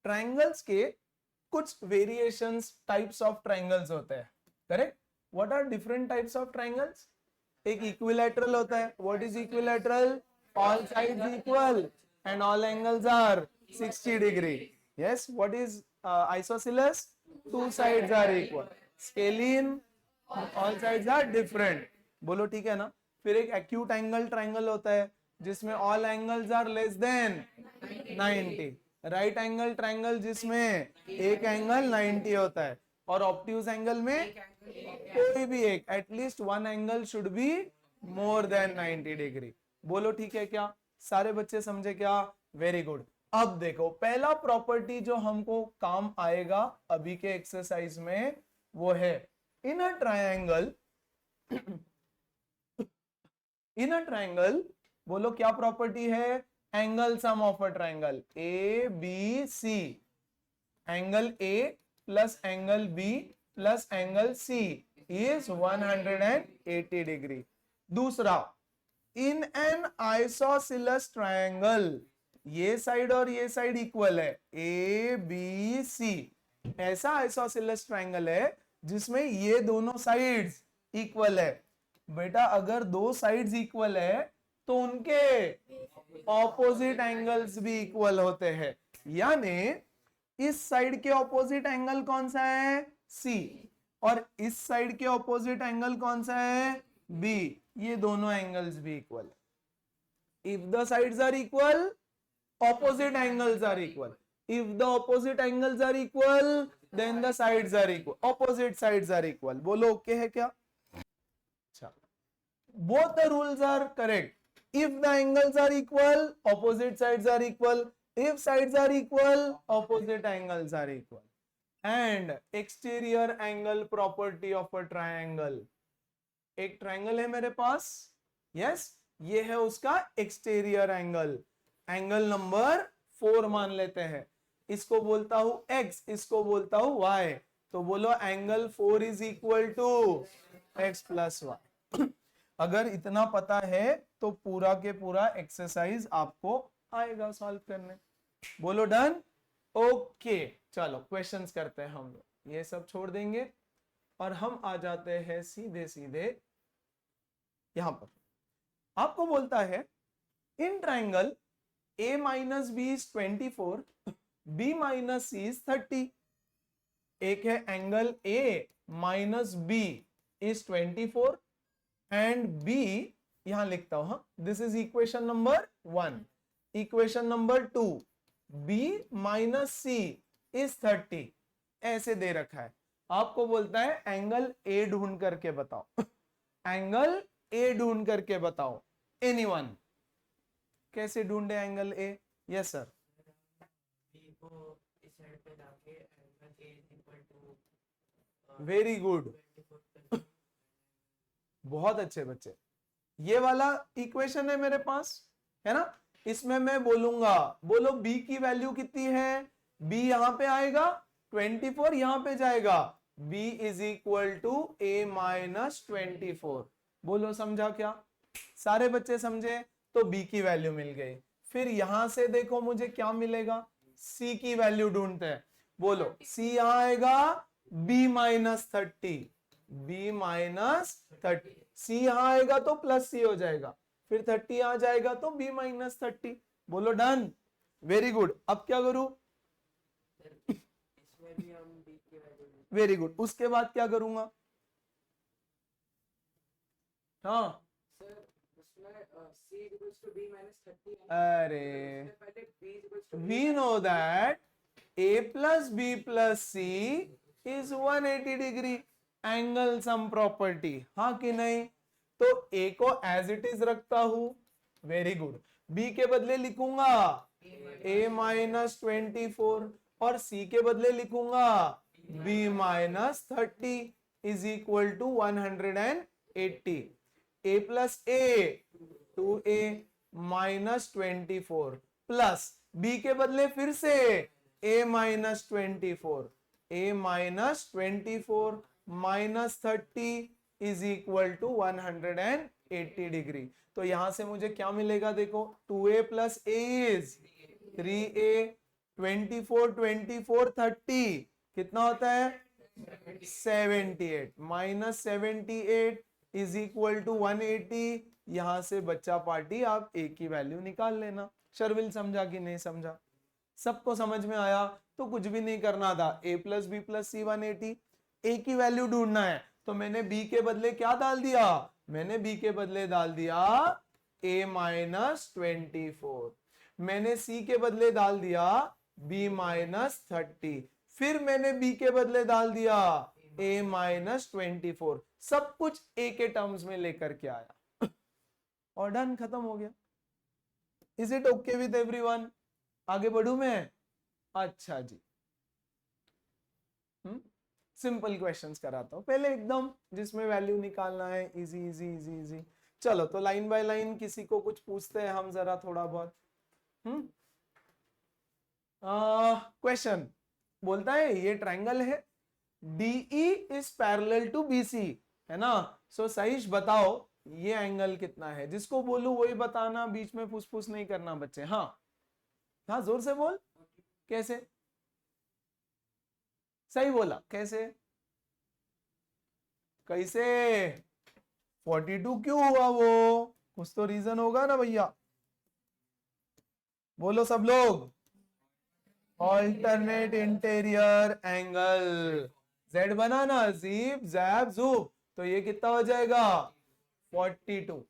Triangles के कुछ variations types of triangles होते हैं, correct? What are different types of triangles? एक इक्विलैटरल होता है. What is equilateral? All sides equal and all angles are 60 degree. Yes. What is isosceles? Two sides are equal. Scalene, all sides are different. बोलो ठीक है ना? फिर एक acute angle triangle होता है जिसमें all angles are less than 90. Right angle triangle जिसमें एक एंगल 90 होता है, और ऑब्ट्यूज एंगल में कोई भी एक, at least one angle should be more than 90 degree. बोलो ठीक है क्या? सारे बच्चे समझे क्या? Very good. अब देखो, पहला प्रॉपर्टी जो हमको काम आएगा अभी के एक्सरसाइज में वो है इन a triangle. In a triangle बोलो क्या प्रॉपर्टी है? Angle sum of a triangle A B C. Angle A plus angle B plus angle C is 180 degree. दूसरा, इन एन आइसोसेलेस ट्रायंगल, ये साइड और ये साइड इक्वल है, ए B सी. ऐसा isosceles triangle है जिसमें ये दोनों साइड्स इक्वल है. बेटा अगर दो साइड्स इक्वल है तो उनके ऑपोजिट एंगल्स भी इक्वल होते हैं. यानी इस साइड के ऑपोजिट एंगल कौन सा है? सी. और इस साइड के ऑपोजिट एंगल कौन सा है? बी. ये दोनों एंगल्स भी इक्वल है. If the sides are equal, opposite angles are equal. If the opposite angles are equal, then the sides are equal. Opposite sides are equal. बोलो ओके है क्या? अच्छा. Both the rules are correct. If the angles are equal, opposite sides are equal. If sides are equal, opposite angles are equal. And exterior angle property of a triangle. एक triangle है मेरे पास. Yes. ये है उसका exterior angle. Angle number 4 मान लेते हैं. इसको बोलता हूं x, इसको बोलता हूं y. तो बोलो angle 4 is equal to x plus y. अगर इतना पता है तो पूरा के पूरा एक्सरसाइज आपको आएगा सॉल्व करने. बोलो डन. ओके. चलो क्वेश्चंस करते हैं हम लोग. ये सब छोड़ देंगे और हम आ जाते हैं सीधे सीधे यहां पर. आपको बोलता है in triangle a minus b is 24, b minus c is 30. एक है angle a minus b is 24 and b, यहां लिखता हूं. This is equation number 1. Equation number 2, b minus c is 30. ऐसे दे रखा है. आपको बोलता है एंगल a ढूंढ करके बताओ. एंगल a ढूंढ करके बताओ. एनीवन? कैसे ढूंढे angle A? Yes sir. Very good. बहुत अच्छे बच्चे. ये वाला इक्वेशन है मेरे पास, है ना? इसमें मैं बोलूंगा, बोलो b की वैल्यू कितनी है? b यहां पे आएगा, 24 यहां पे जाएगा. b is equal to a minus 24. बोलो समझा क्या? सारे बच्चे समझे? तो b की वैल्यू मिल गई. फिर यहां से देखो मुझे क्या मिलेगा. c की वैल्यू ढूंढते हैं. बोलो c यहां आएगा b minus 30. b minus 30. c यहां आएगा तो प्लस c हो जाएगा. फिर 30 आ जाएगा तो b माइनस 30. बोलो डन. Very good. अब क्या करूं? Very good. उसके बाद क्या करूंगा? हाँ. अरे we know that a plus b plus c is 180 degree. Angle sum property, हाँ कि नहीं? तो a को एज इट इज रखता हूं. Very good. b के बदले लिखूंगा a माइनस 24 और c के बदले लिखूंगा b minus 30 is equal to 180. a plus a 2a minus 24 plus b के बदले फिर से a minus 24. a minus 24 minus 30 is equal to 180 degree. तो यहां से मुझे क्या मिलेगा? देखो 2a plus a is 3a 24 24 30 कितना होता है 78 माइनस 78 इज इक्वल टू 180। यहां से बच्चा पार्टी आप ए की वैल्यू निकाल लेना। शर्विल समझा कि नहीं समझा? सबको समझ में आया? तो कुछ भी नहीं करना था, a प्लस बी प्लस सी 180, ए की वैल्यू ढूंढना है। तो मैंने b के बदले क्या डाल दिया? मैंने b के बदले डाल दिया a माइनस 24। मैंने c के बदले डाल दिया b माइनस 30। फिर मैंने b के बदले डाल दिया a माइनस 24। सब कुछ a के टर्म्स में लेकर के आया और डन, खत्म हो गया। Is it okay with everyone? आगे बढ़ू मैं? अच्छा जी, सिंपल क्वेश्चंस कराता हूं पहले एकदम, जिसमें वैल्यू निकालना है। Easy easy easy easy. चलो तो लाइन बाय लाइन किसी को कुछ पूछते हैं हम जरा थोड़ा बहुत। क्वेश्चन बोलता है ये ट्रायंगल है, DE is parallel to BC, है ना? सो सहीश बताओ ये एंगल कितना है। जिसको बोलूं वही बताना, बीच में फुसफुस नहीं करना बच्चे। हाँ हाँ, जोर से बोल। कैसे? सही बोला, कैसे? कैसे 42 क्यों हुआ? वो कुछ तो रीजन होगा ना भैया, बोलो सब लोग। ऑल्टरनेट इंटीरियर एंगल, जेड बना ना, जीप जैब जूप, तो ये कितना हो जाएगा 42।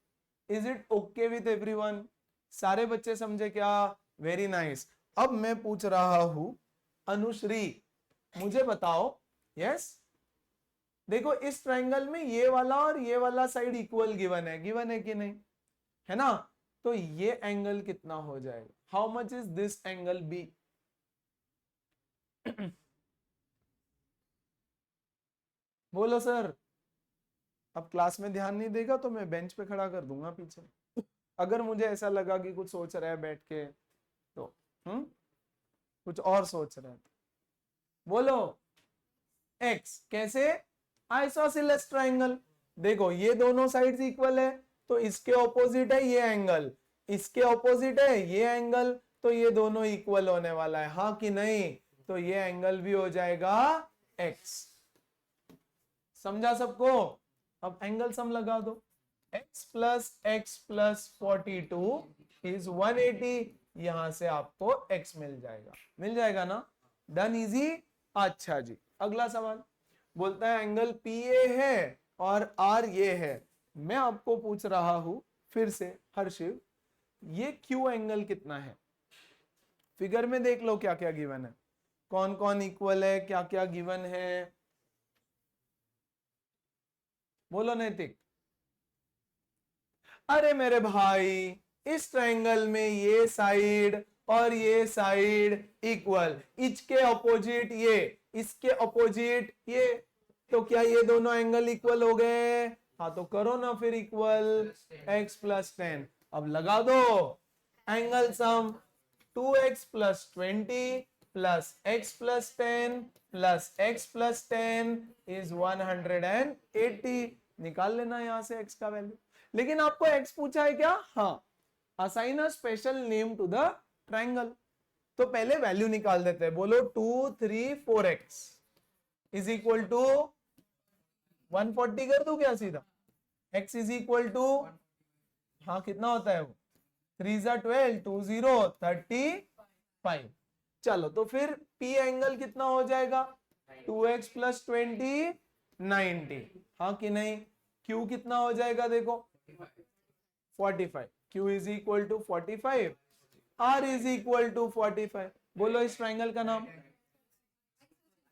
Is it okay with everyone? सारे बच्चे समझे क्या? Very nice. अब मैं पूछ रहा हूं अनुश्री, मुझे बताओ। यस, देखो इस ट्रायंगल में ये वाला और ये वाला साइड इक्वल गिवन है कि नहीं? है ना? तो ये एंगल कितना हो जाएगा? How much is this angle B? बोलो सर। अब क्लास में ध्यान नहीं देगा तो मैं बेंच पे खड़ा कर दूंगा पीछे, अगर मुझे ऐसा लगा कि कुछ सोच रहा है बैठ के तो। कुछ और सोच रहा है तो बोलो। x कैसे? Isosceles triangle. देखो ये दोनों साइड्स इक्वल है, तो इसके ऑपोजिट है ये एंगल, इसके ऑपोजिट है ये एंगल, तो ये दोनों इक्वल होने वाला है, हाँ कि नहीं? तो ये एंगल भी हो जाएगा x। समझा सबको? अब एंगल सम लगा दो। x plus 42 is 180। यहां से आपको x मिल जाएगा ना? Done, easy. अच्छा जी, अगला सवाल बोलता है एंगल PA है और R ये है। मैं आपको पूछ रहा हूं फिर से हर्षिव, ये Q एंगल कितना है? फिगर में देख लो क्या क्या गिवन है, कौन कौन इक्वल है, क्या क्या गिवन है। बोलो नैतिक। अरे मेरे भाई, इस ट्रायंगल में ये साइड और ये साइड इक्वल, इसके अपोजिट ये, इसके अपोजिट ये, तो क्या ये दोनों एंगल इक्वल हो गए? हाँ तो करो ना फिर इक्वल, x प्लस 10। अब लगा दो angle sum, 2x plus 20 plus x plus 10 plus x plus 10 is 180। निकाल लेना यहां से x का वैल्यू। लेकिन आपको x पूछा है क्या? हाँ, assign a special name to the triangle. तो पहले वैल्यू निकाल देते हैं। बोलो 2 3 4x इज इक्वल टू 140 कर दूं क्या सीधा? x इज इक्वल टू, हाँ कितना होता है वो? 3 12 2 0 35। चलो तो फिर P एंगल कितना हो जाएगा? 2x प्लस 20 90, हाँ कि नहीं? Q कितना हो जाएगा? देखो 45। Q is equal to 45, R is equal to 45। बोलो इस ट्रायंगल का नाम?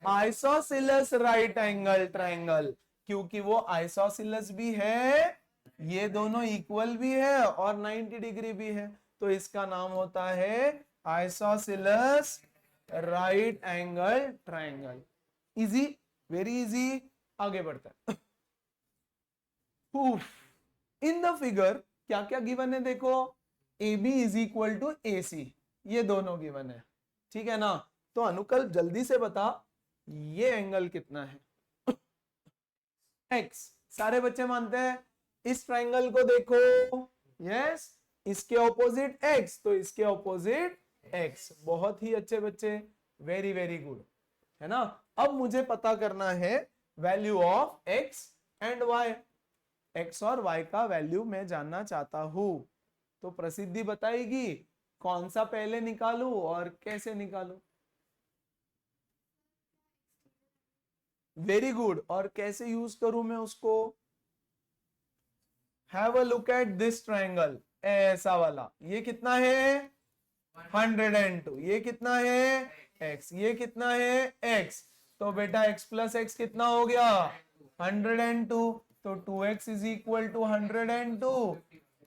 आइसोसेलेस राइट एंगल ट्रायंगल, क्योंकि वो आइसोसेलेस भी है, ये दोनों इक्वल भी है और 90 डिग्री भी है, तो इसका नाम होता है isosceles right angle triangle. Easy, very easy. आगे बढ़ता है। इन द फिगर क्या क्या गिवन है? देखो AB is equal to AC, ये दोनों गिवन है, ठीक है ना? तो अनुकल्प जल्दी से बता ये एंगल कितना है? x, सारे बच्चे मानते हैं। इस ट्रायंगल को देखो, यस, इसके ऑपोजिट x, तो इसके ऑपोजिट x। बहुत ही अच्छे बच्चे, वेरी वेरी गुड, है ना। अब मुझे पता करना है value of x and y। x और y का वैल्यू मैं जानना चाहता हूं, तो प्रसिद्धि बताएगी कौन सा पहले निकालूं और कैसे निकालूं। वेरी गुड, और कैसे यूज करूं मैं उसको। Have a look at this triangle, ऐसा वाला। ये कितना है 102, ये कितना है x, ये कितना है x। तो बेटा x प्लस x कितना हो गया 102, तो 2x is equal to 102,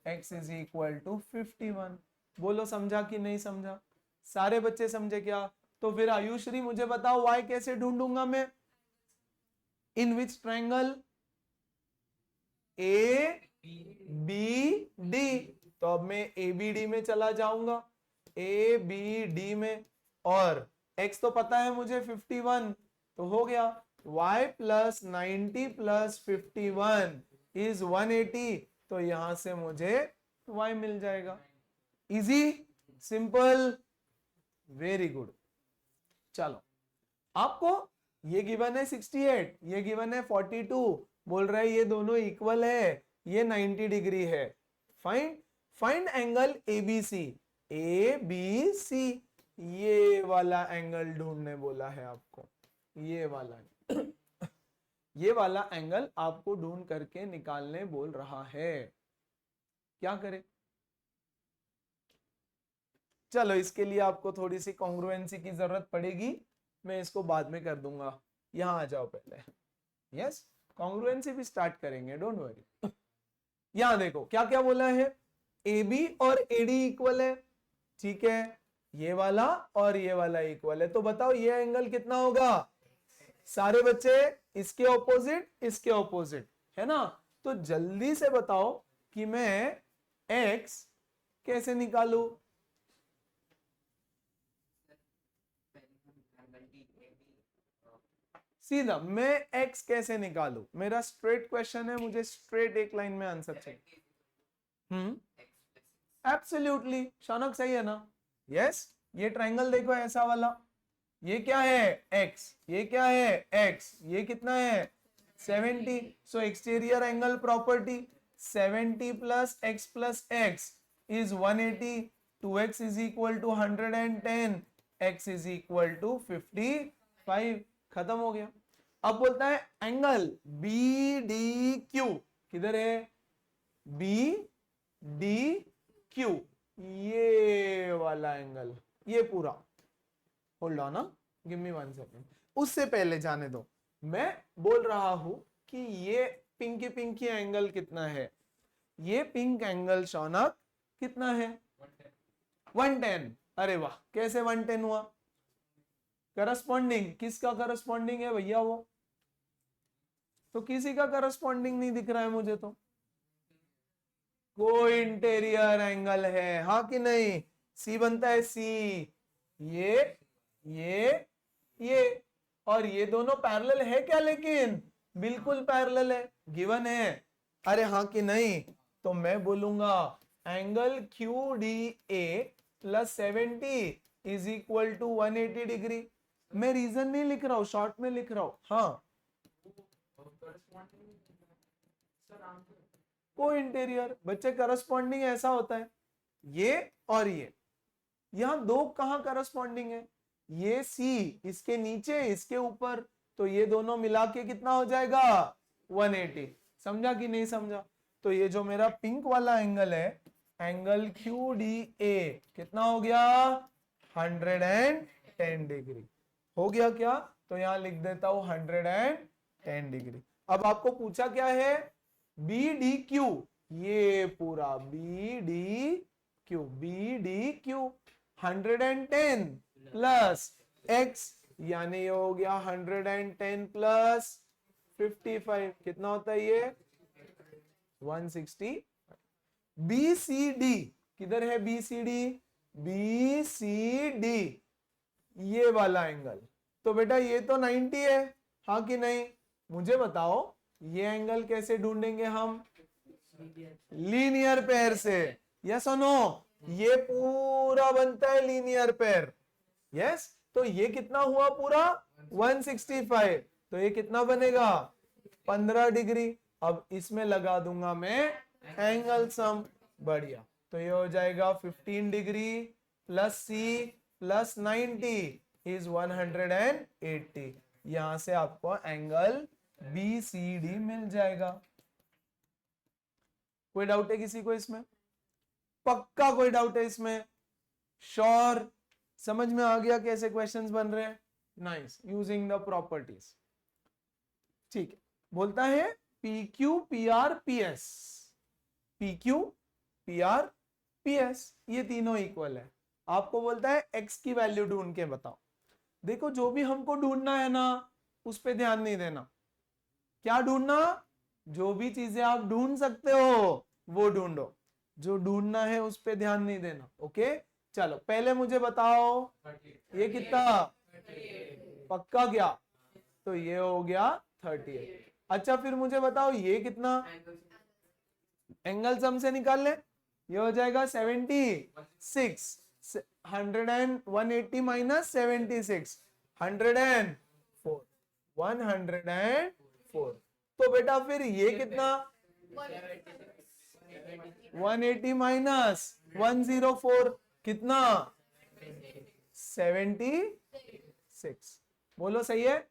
x is equal to 51। बोलो समझा कि नहीं समझा, सारे बच्चे समझे क्या। तो फिर आयुश्री मुझे बताओ y कैसे ढूंढूंगा मैं, इन विच ट्रायंगल, ए बी डी। तो अब मैं ए बी डी में चला जाऊंगा, ए बी डी में, और x तो पता है मुझे 51, तो हो गया y प्लस 90 प्लस 51 इज 180, तो यहां से मुझे y मिल जाएगा। Easy, simple, very good. चलो, आपको ये गिवन है 68, ये गिवन है 42, बोल रहा है ये दोनों इक्वल है, ये 90 डिग्री है। Find angle ABC, A B C, ये वाला एंगल ढूंढने बोला है आपको, ये वाला ये वाला एंगल आपको ढूंढ करके निकालने बोल रहा है। क्या करें, चलो इसके लिए आपको थोड़ी सी कॉन्ग्रुएंसी की जरूरत पड़ेगी, मैं इसको बाद में कर दूंगा। यहां आ जाओ पहले, यस, कॉन्ग्रुएंसी भी स्टार्ट करेंगे, डोंट वरी। यहां देखो क्या क्या बोला है, ए बी और ए डी इक्वल है, ठीक है, ये वाला और ये वाला इक्वल है, तो बताओ ये एंगल कितना होगा। सारे बच्चे इसके ऑपोजिट, इसके ऑपोजिट, है ना। तो जल्दी से बताओ कि मैं x कैसे निकालू। सीधा मैं x कैसे निकालू, मेरा स्ट्रेट क्वेश्चन है, मुझे स्ट्रेट एक लाइन में आंसर चाहिए। एब्सोल्युटली, शौनक सही है ना। यस, ये ट्रायंगल देखो ऐसा वाला, ये क्या है x, ये क्या है x, ये कितना है 70। So exterior angle property 70 plus x is 180, 2x is equal to 110, x is equal to 55। खत्म हो गया। अब बोलता है एंगल बी डी क्यू, किधर है बी डी क्यू, ये वाला एंगल, ये पूरा। Hold on, give me 1 second. उससे पहले जाने दो, मैं बोल रहा हूं कि ये पिंकी पिंकी एंगल कितना है, ये पिंक एंगल शौनक कितना है 110। अरे वाह, कैसे 110 हुआ, करस्पॉन्डिंग, किसका करस्पॉन्डिंग है भैया वो, तो किसी का करस्पॉन्डिंग नहीं दिख रहा है मुझे, तो कोई इंटीरियर एंगल है, हाँ कि नहीं। सी बनता है सी, ये और ये दोनों पैरेलल है क्या, लेकिन बिल्कुल पैरेलल है, गिवन है। अरे हाँ कि नहीं, तो मैं बोलूंगा angle Q D A plus 70 is equal to 180 degree. मैं रीजन नहीं लिख रहा हूं, शॉर्ट में लिख रहा हूं। हाँ, को इंटीरियर बच्चे करस्पॉन्डिंग ऐसा होता है, ये और ये, यहां दो कहां करस्पॉन्डिंग है, ये सी इसके नीचे इसके ऊपर, तो ये दोनों मिला के कितना हो जाएगा 180। समझा कि नहीं समझा। तो ये जो मेरा पिंक वाला एंगल है, एंगल क्यू डी ए कितना हो गया 110 डिग्री, हो गया क्या, तो यहां लिख देता हूं 110 डिग्री। अब आपको पूछा क्या है बी डी क्यू, ये पूरा B D Q 110 plus x, यानी ये हो गया 110 प्लस 55, कितना होता है ये 160। बी सी डी, किधर है B C D, B C D, ये वाला एंगल, तो बेटा ये तो 90 है, हाँ कि नहीं। मुझे बताओ ये एंगल कैसे ढूंढेंगे हम, लीनियर पेयर से, यस और नो। ये पूरा बनता है लीनियर पेयर। यस, तो ये कितना हुआ पूरा 165, तो ये कितना बनेगा 15 डिग्री। अब इसमें लगा दूंगा मैं एंगल सम, बढ़िया, तो ये हो जाएगा 15 degree plus C plus 90 is 180। यहां से आपको एंगल BCD मिल जाएगा। कोई डाउट है किसी को इसमें? पक्का कोई डाउट है इसमें? श्योर? समझ में आ गया कैसे क्वेश्चंस बन रहे हैं? Nice, using the properties. ठीक है, बोलता है PQ PR PS, PQ PR PS ये तीनों इक्वल है। आपको बोलता है x की वैल्यू ढूंढ के बताओ। देखो जो भी हमको ढूंढना है ना उस पे ध्यान नहीं देना। क्या ढूंढना? जो भी चीजें आप ढूंढ सकते हो वो ढूंढो, जो ढूंढना है उस पे ध्यान नहीं देना। ओके, चलो पहले मुझे बताओ ये कितना? पक्का क्या? तो ये हो गया 38। अच्छा फिर मुझे बताओ ये कितना? एंगल सम से निकाल ले, ये हो जाएगा 76। 180 माइनस 76, 104, 104। तो बेटा फिर ये कितना? 180 माइनस 104 कितना? 76। बोलो सही है?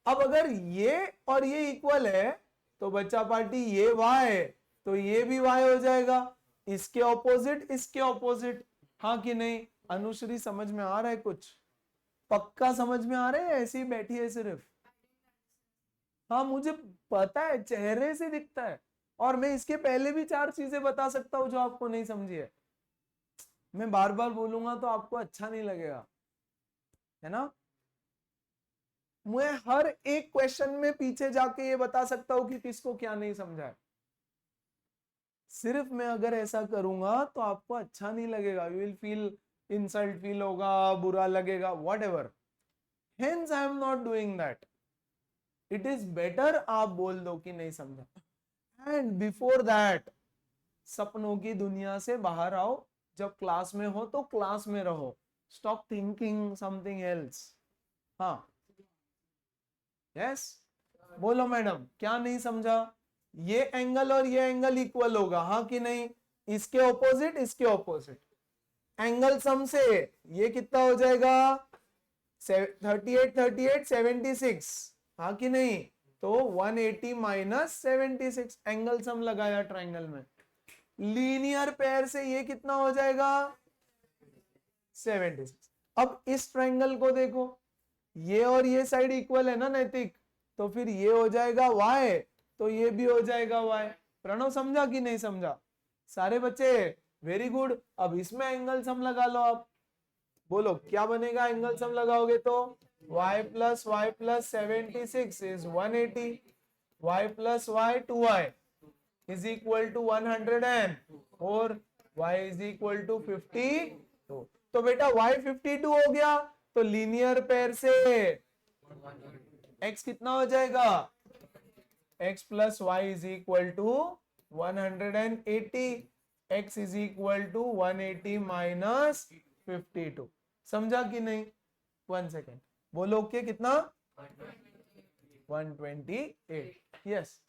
अब अगर ये और ये इक्वल है तो बच्चा पार्टी ये y, तो ये भी y हो जाएगा, इसके ऑपोजिट इसके ऑपोजिट। हाँ कि नहीं? अनुश्री समझ में आ रहा है कुछ? पक्का समझ में आ रहा है? ऐसी बैठी है सिर्फ? हाँ मुझे पता है, चेहरे से दिखता है। और मैं इसके पहले भी 4 चीजें बता सकता हूं जो आपको नहीं समझी है। मैं बार बार बोलूंगा तो आपको अच्छा नहीं लगेगा, है ना? मैं हर एक क्वेश्चन में पीछे जाके ये बता सकता हूं कि किसको क्या नहीं समझा है। सिर्फ मैं अगर ऐसा करूंगा तो आपको अच्छा नहीं लगेगा, you will feel insult feel होगा, बुरा लगेगा, whatever. Hence I am not doing that. It is better आप बोल दो कि नहीं समझा। एंड बिफोर दैट सपनों की दुनिया से बाहर आओ। जब क्लास में हो तो क्लास में रहो, स्टॉप थिंकिंग समथिंग एल्स। हाँ यस, बोलो मैडम क्या नहीं समझा? ये एंगल और ये एंगल इक्वल होगा, हाँ कि नहीं? इसके ऑपोजिट इसके ऑपोजिट। एंगल सम से ये कितना हो जाएगा? 38 38 76, हाँ कि नहीं? तो 180 माइनस 76, एंगल सम लगाया ट्राइंगल में। लीनियर पेयर से ये कितना हो जाएगा? 76। अब इस ट्राइंगल को देखो, ये और ये साइड इक्वल है ना नैतिक, तो फिर ये हो जाएगा y, तो ये भी हो जाएगा y। प्रणव समझा कि नहीं समझा? सारे बच्चे वेरी गुड। अब इसमें एंगल सम लगा लो आप। बोलो क्या बनेगा एंगल सम लगाओगे तो? y plus 76 is 180, y plus y 2y is equal to 100 और y इज इक्वल टू 52। तो बेटा y 52 हो गया, तो लीनियर पेयर से x कितना हो जाएगा? x plus y is equal to 180, x is equal to 180 minus 52। समझा कि नहीं? 1 सेकेंड बोलो। ओके कितना? 128। यस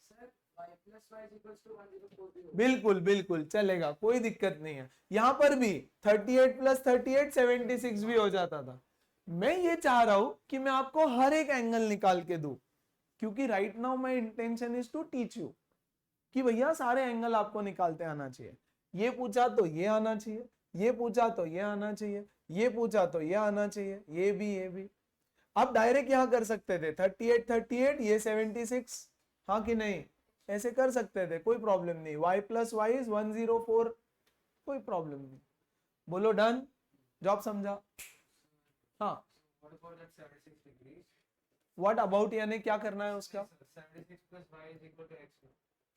बिल्कुल बिल्कुल चलेगा, कोई दिक्कत नहीं है। यहां पर भी 38 प्लस 38 76 भी हो जाता था। मैं ये चाह रहा हूं कि मैं आपको हर एक एंगल निकाल के दूं, क्योंकि right now my intention is to teach you कि भैया सारे एंगल आपको निकालते आना चाहिए। ये पूछा तो ये आना चाहिए, ये पूछा तो ये आना चाहिए, ये पूछा तो ये आना चाहिए, ये भी। आप डायरेक्ट यहां कर सकते थे 38 38 ये 76, हाँ कि नहीं? ऐसे कर सकते थे, कोई प्रॉब्लम नहीं। y प्लस वाई इज 104, कोई प्रॉब्लम नहीं। बोलो डन, जॉब समझा? हाँ व्हाट अबाउट, यानी क्या करना है उसका?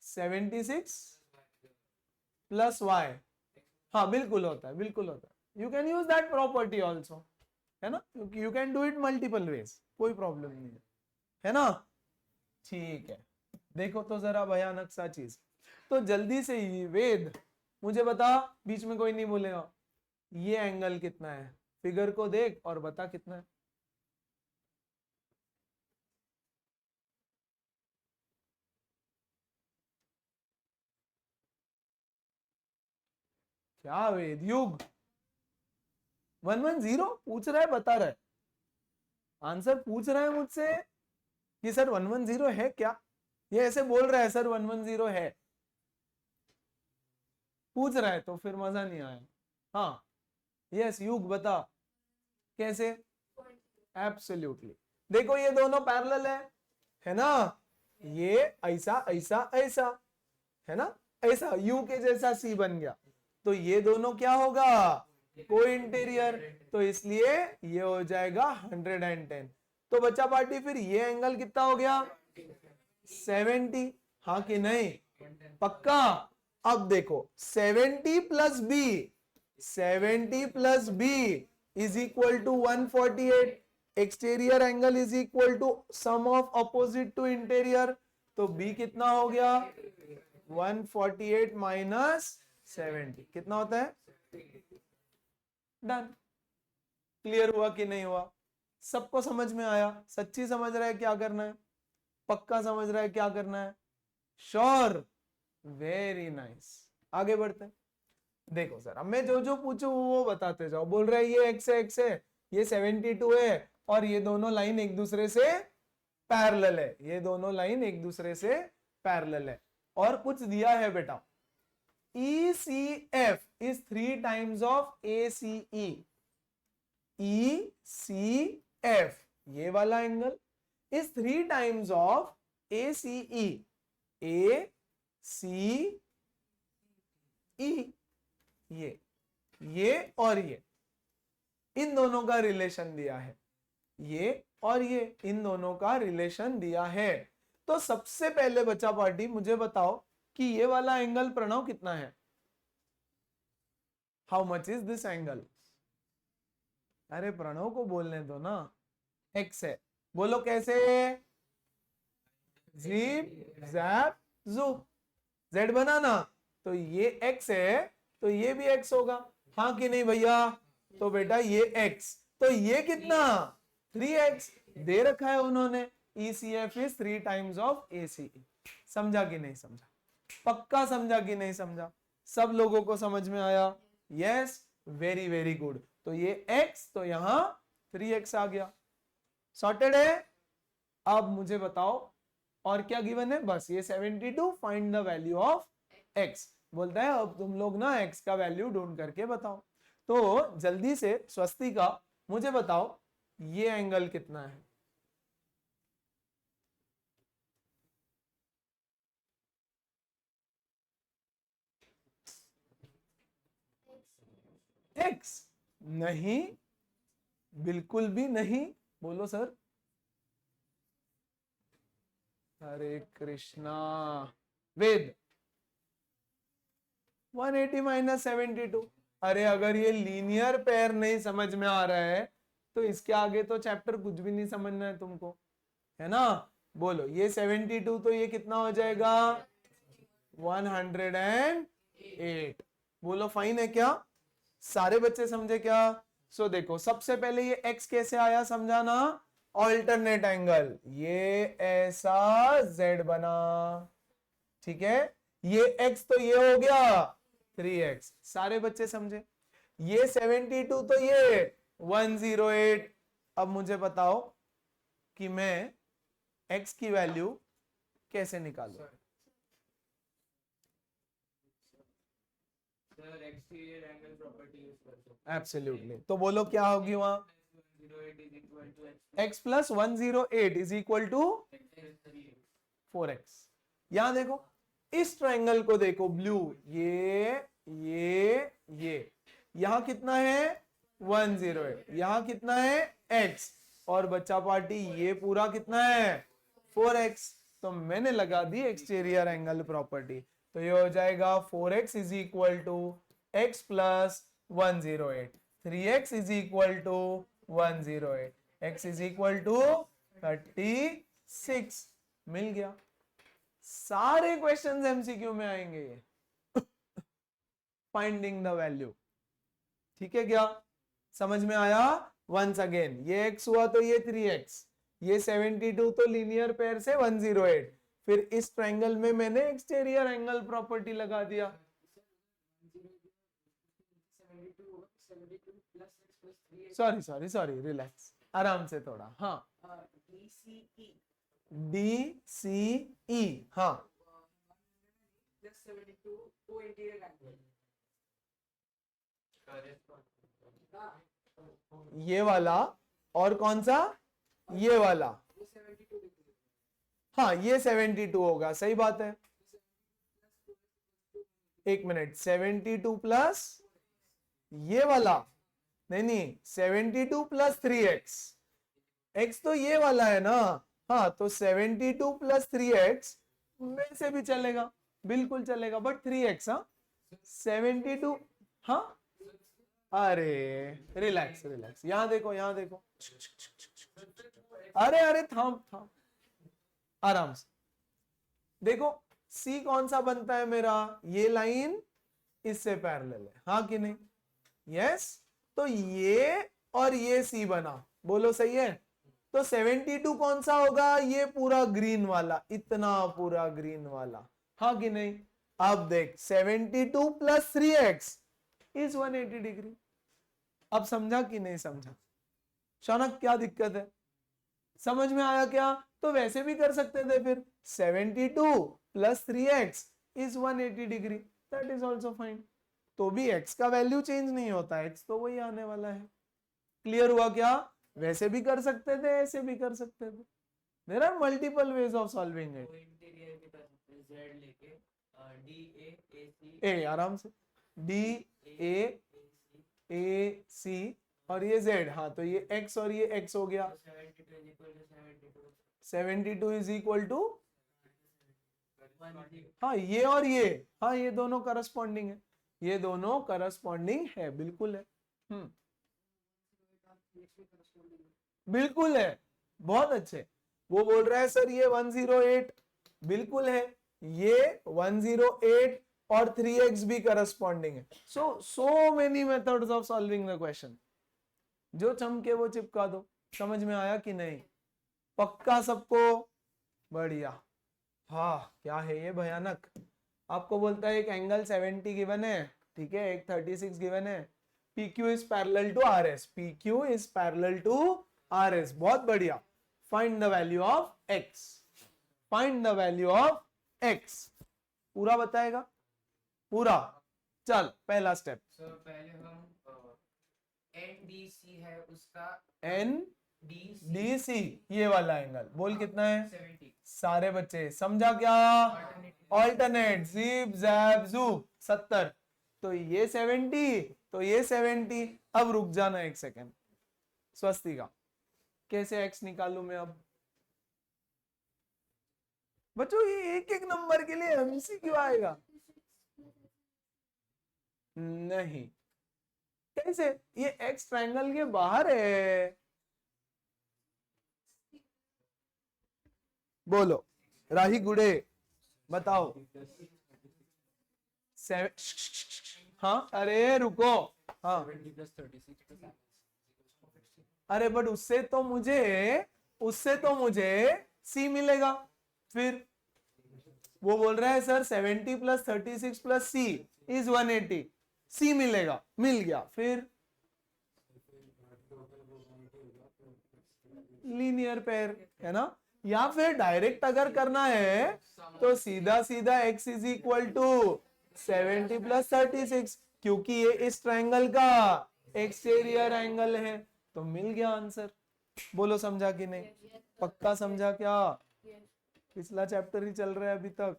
76 प्लस y, हाँ बिल्कुल होता है, बिल्कुल होता है। You can use that property also, है ना? You can do it multiple ways, कोई प्रॉब्लम नहीं है ना? ठीक है, देखो तो जरा भयानक सा चीज। तो जल्दी से ही वेद मुझे बता, बीच में कोई नहीं बोलेगा, ये एंगल कितना है, फिगर को देख और बता कितना है। क्या वेदयुग 110 पूछ रहा है, बता रहा है, आंसर पूछ रहा है मुझसे कि सर 110 है क्या, ये ऐसे बोल रहा है सर 110 है, पूछ रहा है तो फिर मजा नहीं आया। हाँ यस युग बता कैसे। एब्सोल्युटली, देखो ये दोनों पैरेलल है ना, ये ऐसा ऐसा ऐसा है ना, ऐसा यू के जैसा सी बन गया, तो ये दोनों क्या होगा, को इंटीरियर, तो इसलिए ये हो जाएगा 110। तो बच्चा पार्टी फिर ये एंगल कितना हो गया 70, हाँ कि नहीं, पक्का। अब देखो 70 plus B, 70 plus B is equal to 148, exterior angle is equal to sum of opposite to interior, तो बी कितना हो गया 148 माइनस 70 कितना होता है, डन। क्लियर हुआ कि नहीं हुआ, सबको समझ में आया, सच्ची समझ रहा है क्या करना है, पक्का समझ रहा है क्या करना है, श्योर, वेरी नाइस। आगे बढ़ते हैं, देखो सर अब मैं जो जो पूछू वो बताते जाओ। बोल रहा है ये x है, ये 72 है, और ये दोनों लाइन एक दूसरे से पैरेलल है, ये दोनों लाइन एक दूसरे से पैरेलल है, और कुछ दिया है बेटा ECF is 3 times of ACE, ECF ये वाला angle is 3 times of ACE, ACE ये और ये, इन दोनों का रिलेशन दिया है, ये और ये इन दोनों का रिलेशन दिया है। तो सबसे पहले बच्चा पार्टी मुझे बताओ कि ये वाला एंगल प्रणव कितना है, how much is this angle, अरे प्रणव को बोलने दो ना, x है, बोलो कैसे, जीप जैप जूप, z बनाना, तो ये x है तो ये भी x होगा, हाँ कि नहीं भैया, तो बेटा ये x, तो ये कितना 3x दे रखा है उन्होंने, ECF is 3 times of ACE, समझा कि नहीं समझा, पक्का समझा कि नहीं समझा, सब लोगों को समझ में आया, यस वेरी वेरी गुड। तो ये x तो यहां 3x आ गया, सॉर्टेड है। अब मुझे बताओ और क्या गिवन है, बस ये 72, find the value of x, बोलता है अब तुम लोग ना x का वैल्यू ढूंढ करके बताओ। तो जल्दी से स्वस्तिका मुझे बताओ ये एंगल कितना है, x नहीं, बिल्कुल भी नहीं, बोलो सर, हरे कृष्णा, वेद 180 माइनस 72, अरे अगर ये लीनियर पेयर नहीं समझ में आ रहा है तो इसके आगे तो चैप्टर कुछ भी नहीं समझना है तुमको, है ना। बोलो ये 72 तो ये कितना हो जाएगा 108, बोलो फाइन है क्या, सारे बच्चे समझे क्या। सो देखो सबसे पहले ये x कैसे आया समझाना, ऑल्टरनेट एंगल, ये ऐसा z बना, ठीक है, ये x तो ये हो गया 3x, सारे बच्चे समझे, ये 72 तो ये 108। अब मुझे बताओ कि मैं x की वैल्यू कैसे निकालूं, एब्सोल्युटली, तो बोलो क्या होगी वहां, x plus 108 is equal to 4x। यहां देखो इस ट्रायंगल को देखो ब्लू, ये यहां कितना है 108, यहां कितना है x, और बच्चा पार्टी ये पूरा कितना है 4x, तो मैंने लगा दी एक्सटीरियर एंगल प्रॉपर्टी, तो ये हो जाएगा 4x is equal to x plus 108, 3x is equal to 108, x is equal to 36, मिल गया। सारे क्वेश्चंस एमसीक्यू में आएंगे ये फाइंडिंग द वैल्यू, ठीक है क्या? समझ में आया? वंस अगेन ये x हुआ तो ये 3x, ये 72 तो लीनियर पेयर से 108। फिर इस ट्रायंगल में मैंने एक्सटीरियर एंगल प्रॉपर्टी लगा दिया। सॉरी सॉरी सॉरी, रिलैक्स, आराम से थोड़ा। हाँ, DCE, हाँ ये वाला, और कौन सा? ये वाला। हाँ ये 72 होगा, सही बात है। एक मिनट, 72 प्लस ये वाला, नहीं नहीं, 72 प्लस 3x, x तो ये वाला है ना। हाँ तो 72 प्लस 3x में से भी चलेगा, बिल्कुल चलेगा, बट 3x, हाँ 72, हाँ अरे रिलैक्स रिलैक्स, यहां देखो यहां देखो, अरे अरे थाम थाम, आराम से देखो। C कौन सा बनता है मेरा? ये लाइन इससे पैरेलल है, हाँ कि नहीं? यस, तो ये और ये C बना, बोलो सही है। तो 72 कौन सा होगा? ये पूरा ग्रीन वाला, इतना पूरा ग्रीन वाला, हाँ कि नहीं? अब देख 72 प्लस 3x इज 180 डिग्री। अब समझा कि नहीं समझा? शौनक क्या दिक्कत है? समझ में आया क्या? तो वैसे भी कर सकते थे फिर, 72 plus 3x is 180 degree, that is also fine. तो भी x का वैल्यू चेंज नहीं होता, x तो वही आने वाला है। क्लियर हुआ क्या? वैसे भी कर सकते थे, ऐसे भी कर सकते थे। There are multiple ways of solving it. ए आराम से, DAAC और ये z, हाँ तो ये x और ये x हो गया। 72 इज इक्वल टू, हाँ ये और ये, हाँ ये दोनों करस्पॉन्डिंग है, ये दोनों करस्पॉन्डिंग है, बिल्कुल है। बिल्कुल है, बहुत अच्छे। वो बोल रहा है सर ये 108, बिल्कुल है, ये 108 और 3x भी करस्पॉन्डिंग है। So many methods of solving the question, जो चमके वो चिपका दो। समझ में आया कि नहीं? पक्का सबको? बढ़िया। हाँ क्या है ये भयानक, आपको बोलता है एक एंगल 70 गिवन है, ठीक है, एक 36 गिवन है, PQ is parallel to RS, PQ is parallel to RS, बहुत बढ़िया। Find the value of x, find the value of x, पूरा बताएगा पूरा। चल पहला स्टेप, पहले हम NDC है उसका, NDC ये वाला एंगल, बोल कितना है? 70। सारे बच्चे समझा क्या? ऑल्टरनेट, जिप जैब जूप, 70। तो ये 70, तो ये 70। अब रुक जाना एक सेकेंड, स्वस्ति का कैसे x निकालू मैं अब? बच्चों ये एक एक नंबर के लिए MCQ आएगा? नहीं, कैसे? ये x ट्रायंगल के बाहर है। बोलो राही गुड़े, बताओ। हाँ अरे रुको, हाँ अरे बट उससे तो मुझे C मिलेगा। फिर वो बोल रहा है sir 70 plus 36 plus C is 180, C मिलेगा, मिल गया। फिर लीनियर पेयर है ना, या फिर डायरेक्ट अगर करना है तो सीधा सीधा x is equal to 70 plus 36, क्योंकि ये इस ट्रायंगल का एक्सटीरियर एंगल है, तो मिल गया आंसर। बोलो समझा कि नहीं? पक्का समझा क्या? पिछला चैप्टर ही चल रहा है अभी तक।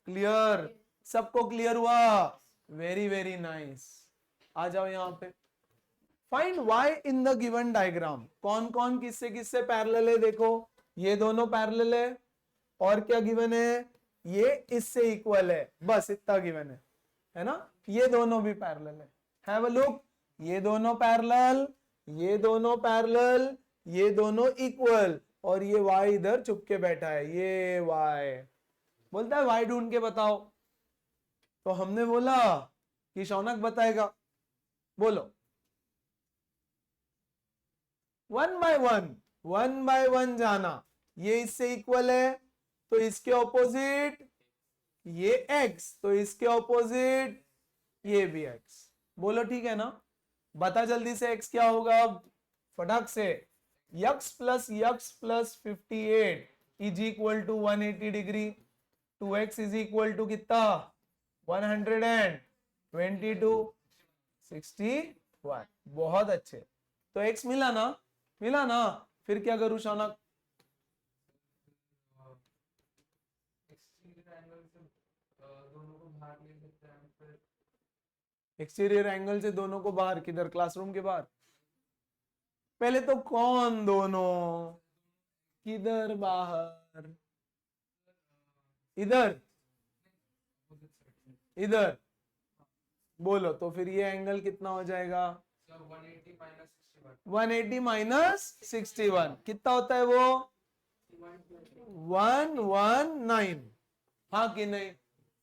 क्लियर? सबको क्लियर हुआ? Very very nice. आ जाओ यहाँ पे। Find y in the given diagram. कौन कौन किससे किससे पैरेलल है? देखो ये दोनों पैरेलल है, और क्या गिवन है? ये इससे इक्वल है, बस इतना गिवन है ना? ये दोनों भी पैरेलल है, हैव अ लुक। ये दोनों पैरेलल, ये दोनों पैरेलल, ये दोनों इक्वल, और ये y इधर चुप के बैठा है, ये y बोलता है y ढूंढ के बताओ। तो हमने बोला कि शौनक बताएगा। बोलो, 1 बाय वन जाना, ये इससे इक्वल है तो इसके ऑपोजिट ये x, तो इसके ऑपोजिट ये भी x। बोलो ठीक है ना? बता जल्दी से x क्या होगा अब, फटाक से। x plus 58 is equal to 180 degree, 2x is equal to कितना, 122, 61। बहुत अच्छे, तो x मिला ना, मिला ना। फिर क्या करूं शौनक? एक्सटीरियर एंगल से दोनों को बाहर, किधर, क्लासरूम के बाहर? पहले तो कौन दोनों, किधर बाहर? इधर, इधर। बोलो तो फिर ये एंगल कितना हो जाएगा? 180 माइनस 61 कितना होता है वो? 119। हाँ कि नहीं?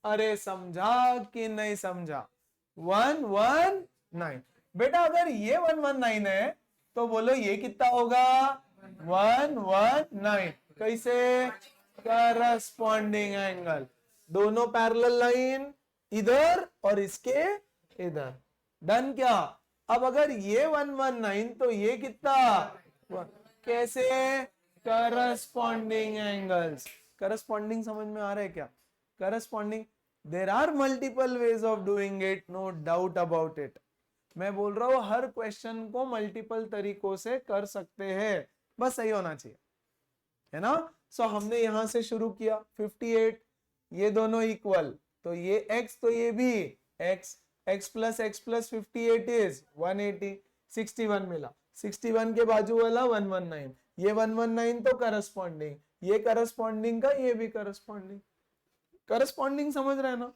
अरे समझा कि नहीं समझा? 119। बेटा अगर ये 119 है तो बोलो ये कितना होगा? 119। कैसे? करस्पॉन्डिंग एंगल, दोनों पैरेलल लाइन इधर और इसके इधर। डन क्या? अब अगर ये 119 तो ये कितना? कैसे? Corresponding angles. करस्पॉन्डिंग समझ में आ रहा है क्या? Corresponding, there are multiple ways of doing it, no doubt about it. मैं बोल रहा हूं हर क्वेश्चन को मल्टीपल तरीकों से कर सकते हैं, बस सही होना चाहिए, है ना? सो हमने यहां से शुरू किया 58, ये दोनों इक्वल, तो ये x तो ये भी x, x प्लस 58 इज 180, 61 मिला, 61 के बाजू वाला 119, ये 119 तो करस्पॉन्डिंग, ये करस्पॉन्डिंग का ये भी करस्पॉन्डिंग। करस्पॉन्डिंग समझ रहे हैं ना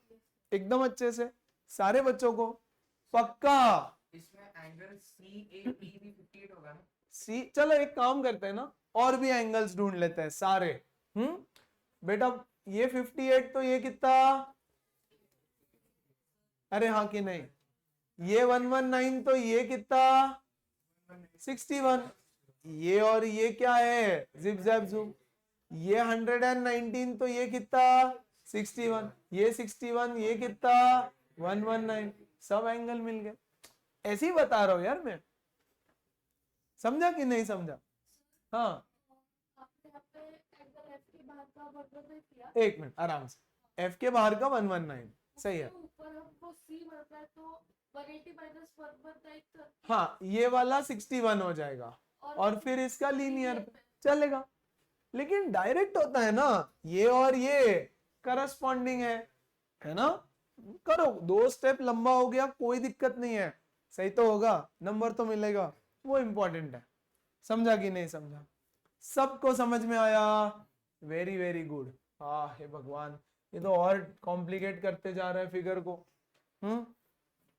एकदम अच्छे से सारे बच्चों को? पक्का? इसमें एंगल CAB भी 58 होगा ना? सी, चलो एक काम करते हैं ना, और भी एंगल्स ढूंढ लेते हैं सारे। बेटा ये 58 तो ये कितना? अरे हाँ कि नहीं? ये 119 तो ये कितना? 61। ये और ये क्या है? Zip JAP zoom. ये 119 तो ये कितना? 61। ये 61, ये कितना? 119। सब एंगल मिल गए। ऐसे ही बता रहा हूं यार मैं, समझा कि नहीं समझा? हाँ एक मिनट आराम से, F के बाहर का 119 सही है। हाँ ये वाला 61 हो जाएगा और फिर इसका लीनियर चलेगा, लेकिन डायरेक्ट होता है ना, ये और ये करस्पॉन्डिंग है ना? करो, 2 स्टेप लंबा हो गया, कोई दिक्कत नहीं है, सही तो होगा, नंबर तो मिलेगा, वो इंपॉर्टेंट है। समझा कि नहीं समझा? सबको समझ में आया? Very very good. हाँ हे भगवान, ये तो और कॉम्प्लिकेट करते जा रहे हैं फिगर को।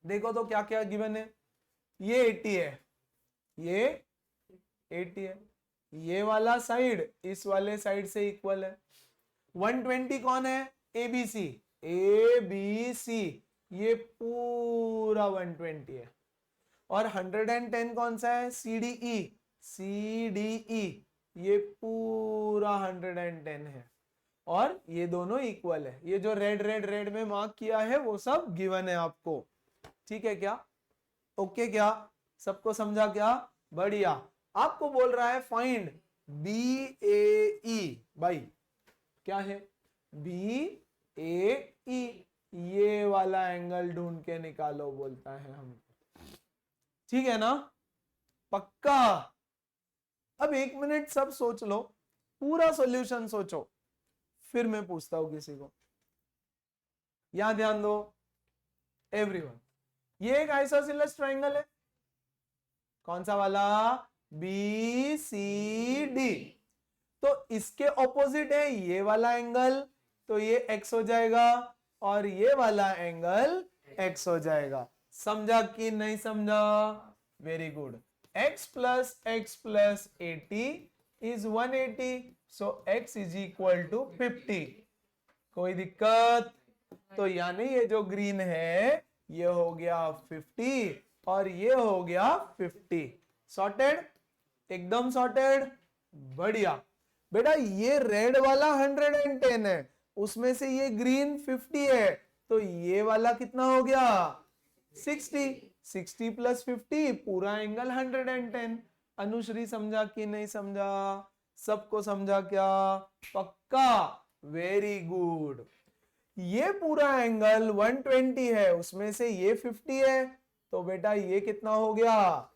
देखो तो क्या क्या गिवन है। ये 80 है, ये 80 है, ये वाला साइड इस वाले साइड से इक्वल है। 120 कौन है? ABC, ABC ये पूरा 120 है। और 110 कौन सा है? CDE, CDE ये पूरा 110 है। और ये दोनों इक्वल है, ये जो रेड रेड रेड में मार्क किया है वो सब गिवन है आपको, ठीक है क्या? ओके क्या? सबको समझा क्या? बढ़िया। आपको बोल रहा है फाइंड BAE, भाई क्या है? BAE ये वाला एंगल ढूंढ के निकालो बोलता है हमको, ठीक है ना? पक्का? अब 1 मिनट सब सोच लो, पूरा सॉल्यूशन सोचो, फिर मैं पूछता हूं किसी को। यहां ध्यान दो एवरीवन, ये एक आइसोसेलेस ट्रायंगल है, कौन सा वाला? BCD। तो इसके ऑपोजिट है ये वाला एंगल, तो ये x हो जाएगा और ये वाला एंगल x हो जाएगा। समझा कि नहीं समझा? Very good. x plus 80 is 180, so x is equal to 50। कोई दिक्कत? तो यानी ये जो ग्रीन है ये हो गया 50 और ये हो गया 50। सॉर्टेड, एकदम सॉर्टेड, बढ़िया। बेटा ये रेड वाला 110 है, उसमें से ये ग्रीन 50 है, तो ये वाला कितना हो गया 60। 60 प्लस 50 पूरा एंगल 110। अनुश्री समझा कि नहीं समझा? सबको समझा क्या? पक्का, वेरी गुड। ये पूरा एंगल 120 है, उसमें से ये 50 है, तो बेटा ये कितना हो गया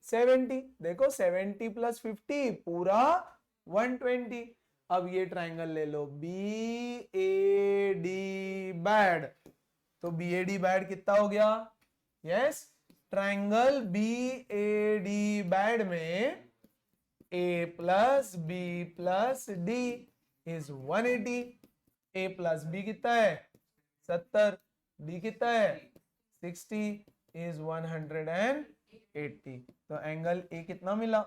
70। देखो 70 प्लस 50 पूरा 120। अब ये ट्राइंगल ले लो बी ए डी बैड, तो बी ए डी बैड कितना हो गया? Yes, triangle B A D bad में A plus B plus D is 180। A plus B कितना है 70, डी कितना है 60 इज 180। तो एंगल ए कितना मिला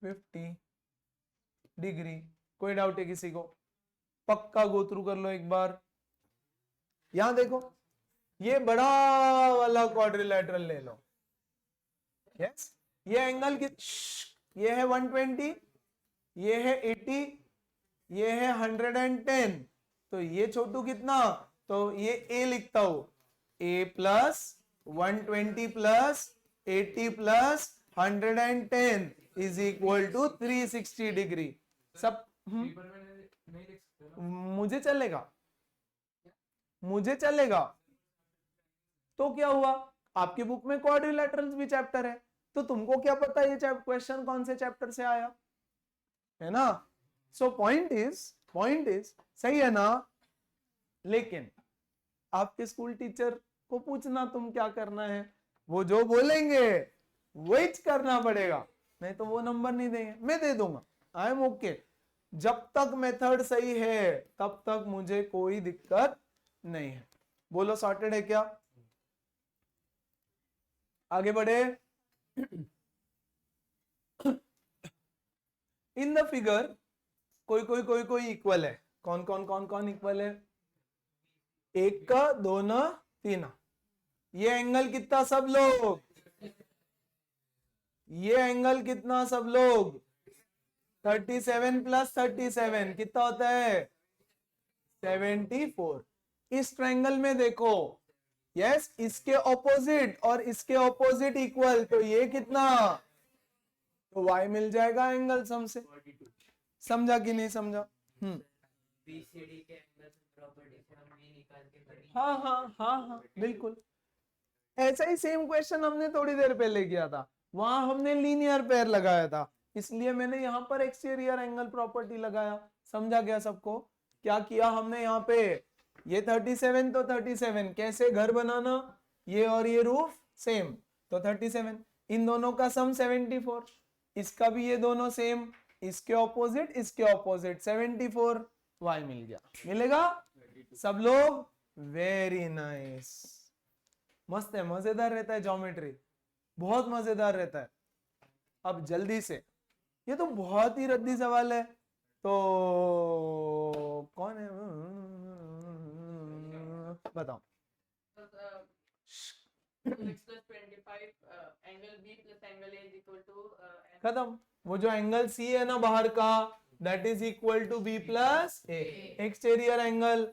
50 डिग्री। कोई डाउट है किसी को? पक्का गो थ्रू कर लो एक बार। यहां देखो, ये बड़ा वाला क्वाड्रिलेटरल ले लो। यस, ये एंगल ये है 120, ये है 80, ये है 110, तो ये छोटू कितना? तो ये ए लिखता हूं, A plus 120 plus 80 plus 110 is equal to 360 degree. सब पेपर में नहीं लिख सकते ना? मुझे चलेगा, मुझे चलेगा। तो क्या हुआ, आपकी बुक में क्वाड्रिलेटरल्स भी चैप्टर है, तो तुमको क्या पता ये क्वेश्चन कौन से चैप्टर से आया है ना? सो पॉइंट इज सही है ना? लेकिन आपके स्कूल टीचर को पूछना तुम क्या करना है, वो जो बोलेंगे वही करना पड़ेगा, नहीं तो वो नंबर नहीं देंगे। मैं दे दूंगा, आई एम ओके। जब तक मेथड सही है तब तक मुझे कोई दिक्कत नहीं है। बोलो सॉर्टेड है क्या? आगे बढ़े। इन द फिगर कोई इक्वल है। कौन इक्वल है? एक का, दो ना, तीन। ये एंगल कितना सब लोग? ये एंगल कितना सब लोग? 37 प्लस 37 कितना होता है? 74। इस ट्रायंगल में देखो, यस, इसके ऑपोजिट और इसके ऑपोजिट इक्वल, तो ये कितना? तो y मिल जाएगा एंगल सम से। समझा कि नहीं समझा? बीसीडी के एंगल प्रॉपर्टी से हम ये निकाल के करेंगे। हाँ, बिल्कुल। ऐसा ही सेम क्वेश्चन हमने थोड़ी देर पहले किया था, वहां हमने लीनियर पेयर लगाया था, इसलिए मैंने यहाँ पर एक्सटीरियर एंगल प्रॉपर्टी लगाया। समझा गया सबको? क्या किया हमने यहाँ पे? ये 37 तो 37, कैसे घर बनाना, ये और ये रूफ सेम, तो 37, इन दोनों का सम 74, इसका भी ये दोनों सेम, इसके ऑपोजिट 74, y मिल गया। मिलेगा सब लोग? वेरी नाइस, मस्त है, मजेदार रहता है ज्योमेट्री, बहुत मजेदार रहता है। अब जल्दी से, ये तो बहुत ही रद्दी सवाल है, तो कौन है बताओ? खत्म। वो जो एंगल सी है ना बाहर का, that is equal to B plus A. Exterior angle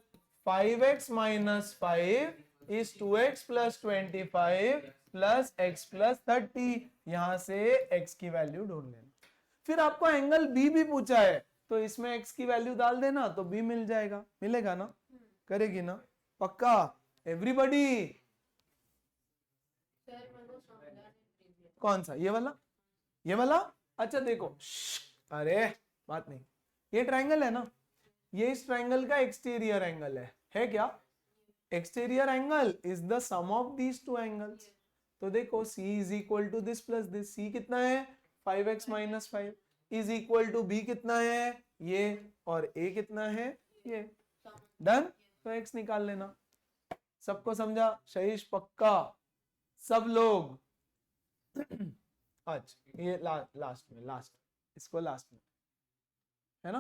5x minus 5 is 2x plus 25 plus x plus 30। यहां से x की वैल्यू ढूंढ लेना। फिर आपको एंगल बी भी पूछा है, तो इसमें x की वैल्यू डाल देना, तो b मिल जाएगा। मिलेगा ना? करेगी ना? पक्का? एवरीबॉडी? कौन सा? ये वाला? ये वाला? अच्छा देखो, अरे बात नहीं, ये ट्रायंगल है ना, ये इस ट्रायंगल का एक्सटीरियर एंगल है क्या? Exterior angle is the sum of these two angles. तो देखो C is equal to this plus this, C कितना है 5x minus 5 is equal to B कितना है ये, और A कितना है ये। डन? तो x निकाल लेना। सबको समझा? शहीश पक्का? सब लोग? अच्छा ये लास्ट में इसको लास्ट में है ना?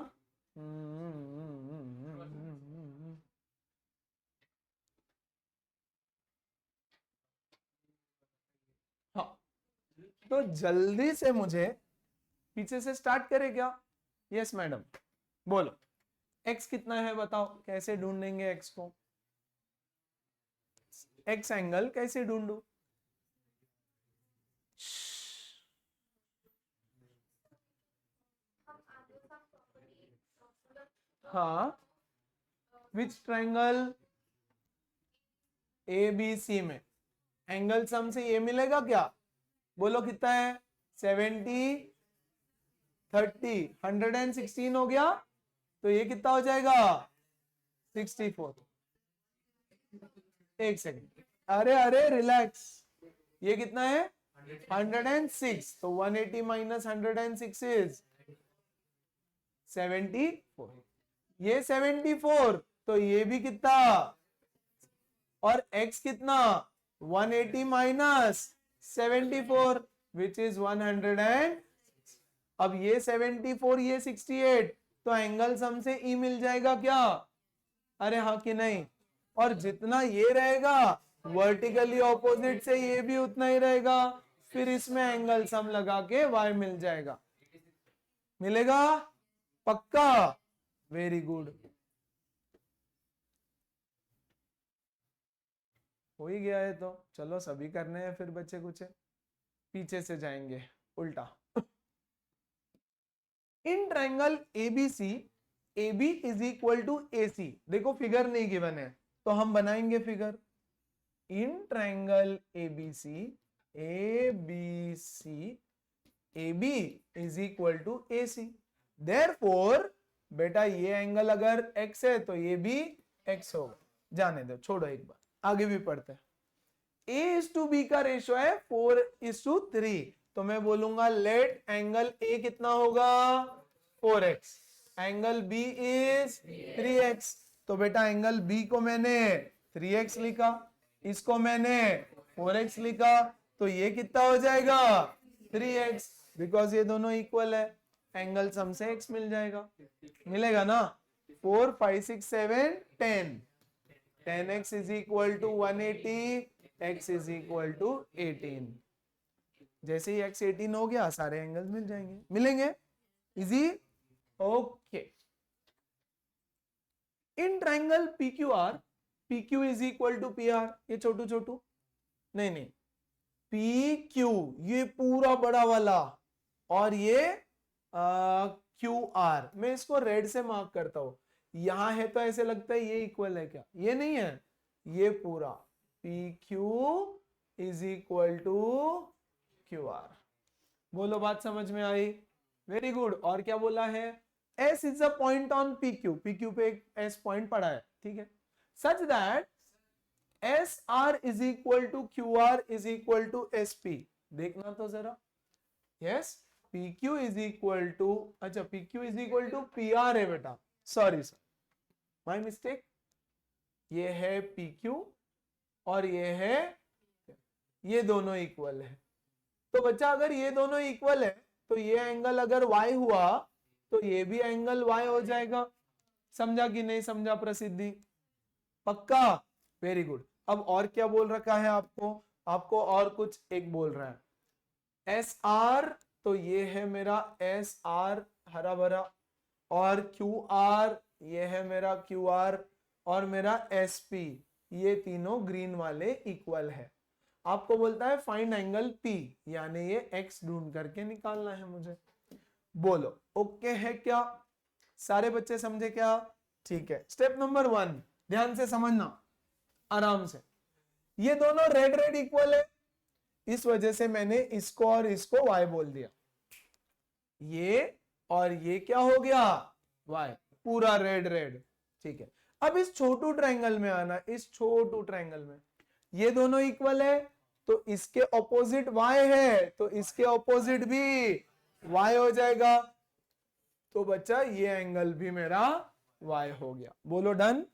तो जल्दी से मुझे पीछे से स्टार्ट करे क्या? यस मैडम, बोलो x कितना है बताओ, कैसे ढूंढेंगे x को? x एंगल कैसे ढूंढू? हाँ, विच ट्रायंगल? ए बी सी में एंगल सम से ये मिलेगा क्या? बोलो कितना है? 70 30 116 हो गया, तो ये कितना हो जाएगा? 64। एक सेकंड, अरे अरे रिलैक्स, ये कितना है? 106, तो 180 माइनस 106 इज 74। ये 74, तो ये भी कितना? और x कितना? 180 माइनस 74 विच इज 100 अब ये 74 ये 68, तो एंगल सम से E मिल जाएगा क्या? अरे हाँ कि नहीं? और जितना ये रहेगा वर्टिकली ऑपोजिट से ये भी उतना ही रहेगा, फिर इसमें एंगल सम लगा के y मिल जाएगा। मिलेगा? पक्का? वेरी गुड, हो ही गया है। तो चलो सभी करने हैं फिर बच्चे कुछ पीछे से जाएंगे उल्टा। In triangle ABC AB is equal to AC, देखो फिगर नहीं गिवन है तो हम बनाएंगे figure. In triangle ABC AB is equal to AC, therefore बेटा ये एंगल अगर x है तो ये भी x होगा। जाने दो, छोड़ो, एक बार आगे भी पढ़ते हैं। A:B का रेशियो है 4:3, तो मैं बोलूंगा लेट एंगल A कितना होगा? 4x, angle B is 3x, तो बेटा एंगल B को मैंने 3x लिखा, इसको मैंने 4x लिखा, तो ये कितना हो जाएगा? 3x, बिकॉज ये दोनों इक्वल है, एंगल सम से x मिल जाएगा। मिलेगा ना? 4 5 6 7 10, 10x is equal to 180, x is equal to 18। जैसे ही x 18 हो गया सारे एंगल्स मिल जाएंगे, मिलेंगे, easy. Okay, in triangle PQR PQ is equal to PR, ये छोटू छोटू नहीं PQ ये पूरा बड़ा वाला, और ये QR, मैं इसको रेड से मार्क करता हूं। यहां है तो ऐसे लगता है ये इक्वल है क्या? ये नहीं है, ये पूरा PQ is equal to QR। बोलो बात समझ में आई? Very good. और क्या बोला है? S is a point on PQ पे एक S पॉइंट पड़ा है, ठीक है, such that SR is equal to QR is equal to SP। देखना तो जरा, yes PQ is equal to, अच्छा PQ is equal to PR है बेटा, सॉरी सर माय मिस्टेक, ये है PQ और ये है, ये दोनों इक्वल है। तो बच्चा अगर ये दोनों इक्वल है तो ये एंगल अगर y हुआ तो ये भी एंगल y हो जाएगा। समझा कि नहीं समझा प्रसिद्धि? पक्का? Very good. अब और क्या बोल रखा है आपको और कुछ एक बोल रहा है SR, तो ये है मेरा SR हरा भरा, और QR ये है मेरा QR, और मेरा SP, ये तीनों ग्रीन वाले इक्वल है। आपको बोलता है फाइंड एंगल P, यानी ये x ढूंढ करके निकालना है मुझे। बोलो ओके है क्या? सारे बच्चे समझे क्या? ठीक है, स्टेप नंबर 1 ध्यान से समझना आराम से। ये दोनों रेड रेड इक्वल है, इस वजह से मैंने इसको और इसको y बोल दिया। ये और ये क्या हो गया? y, पूरा रेड रेड, ठीक है। अब इस छोटू ट्रायंगल में आना, इस छोटू ट्रायंगल में ये दोनों इक्वल है, तो इसके ऑपोजिट y है, तो इसके ऑपोजिट भी y हो जाएगा, तो बच्चा ये एंगल भी मेरा y हो गया। बोलो डन।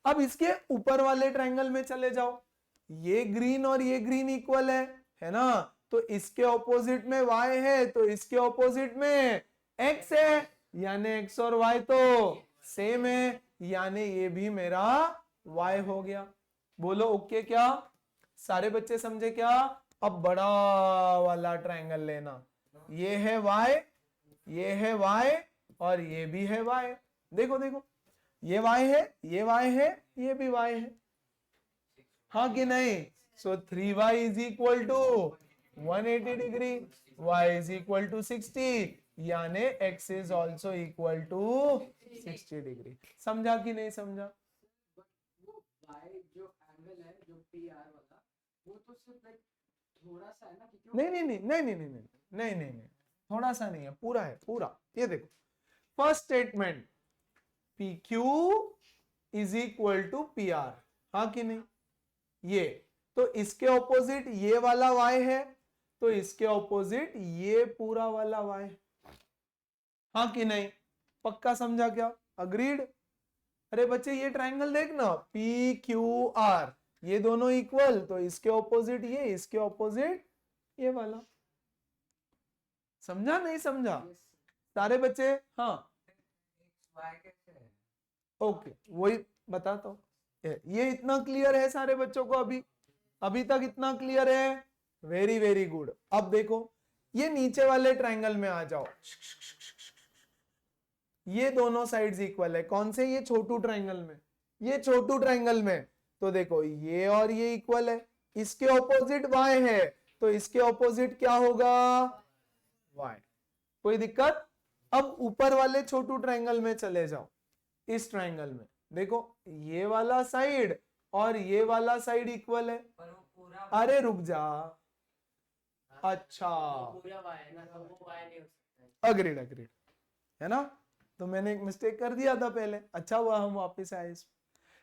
अब इसके ऊपर वाले ट्रायंगल में चले जाओ, ये ग्रीन और ये ग्रीन इक्वल है ना, तो इसके ऑपोजिट में y है, तो इसके ऑपोजिट में x है, यानी x और y तो सेम है, यानी ये भी मेरा y हो गया। बोलो ओके क्या? सारे बच्चे समझे क्या? अब बड़ा वाला ट्रायंगल लेना, ये है y, ये है y और ये भी है y। देखो देखो, ये y है, ये y है, ये भी y है, हाँ कि नहीं? So 3y is equal to 180 degree, y is equal to 60, यानी x is also equal to 60 degree. समझा कि नहीं समझा? वो y जो एंगल है जो PR वाला, वो तो सिर्फ लाइक थोड़ा सा है ना, क्योंकि नहीं नहीं नहीं नहीं नहीं नहीं नहीं नहीं नहीं, थोड़ा सा नहीं है, पूरा है पूरा। ये देखो, first statement PQ is equal to PR, हाँ कि नहीं? ये तो इसके ऑपोजिट ये वाला y है, तो इसके ऑपोजिट ये पूरा वाला y, हाँ कि नहीं? पक्का समझा क्या? अग्रीड? अरे बच्चे ये ट्रायंगल देखना, PQR, ये दोनों इक्वल, तो इसके ऑपोजिट ये, इसके ऑपोजिट ये वाला। समझा नहीं समझा सारे बच्चे? हाँ y कैसे है? ओके, वही बताता हूँ। ये इतना क्लियर है सारे बच्चों को? अभी तक इतना क्लियर है? Very very good. अब देखो, ये नीचे वाले ट्रायंगल में आ जाओ, ये दोनों साइड्स इक्वल है। कौन से? ये छोटू ट्रायंगल में, ये छोटू ट्रायंगल में। तो देखो, ये और ये इक्वल है, इसके ऑपोजिट y है, तो इसके ऑपोजिट क्या होगा? y। कोई दिक्कत? अब ऊपर वाले छोटू ट्रायंगल में चले जाओ, इस ट्रायंगल में देखो, ये वाला साइड और ये वाला साइड इक्वल है। पर वो पूरा अरे रुक जा, अच्छा, वो पूरा y है ना, तो वो y नहीं हो सकता है। अग्रीड अग्रीड, है ना? तो मैंने एक मिस्टेक कर दिया था पहले, अच्छा हुआ हम वापस आए इसमें।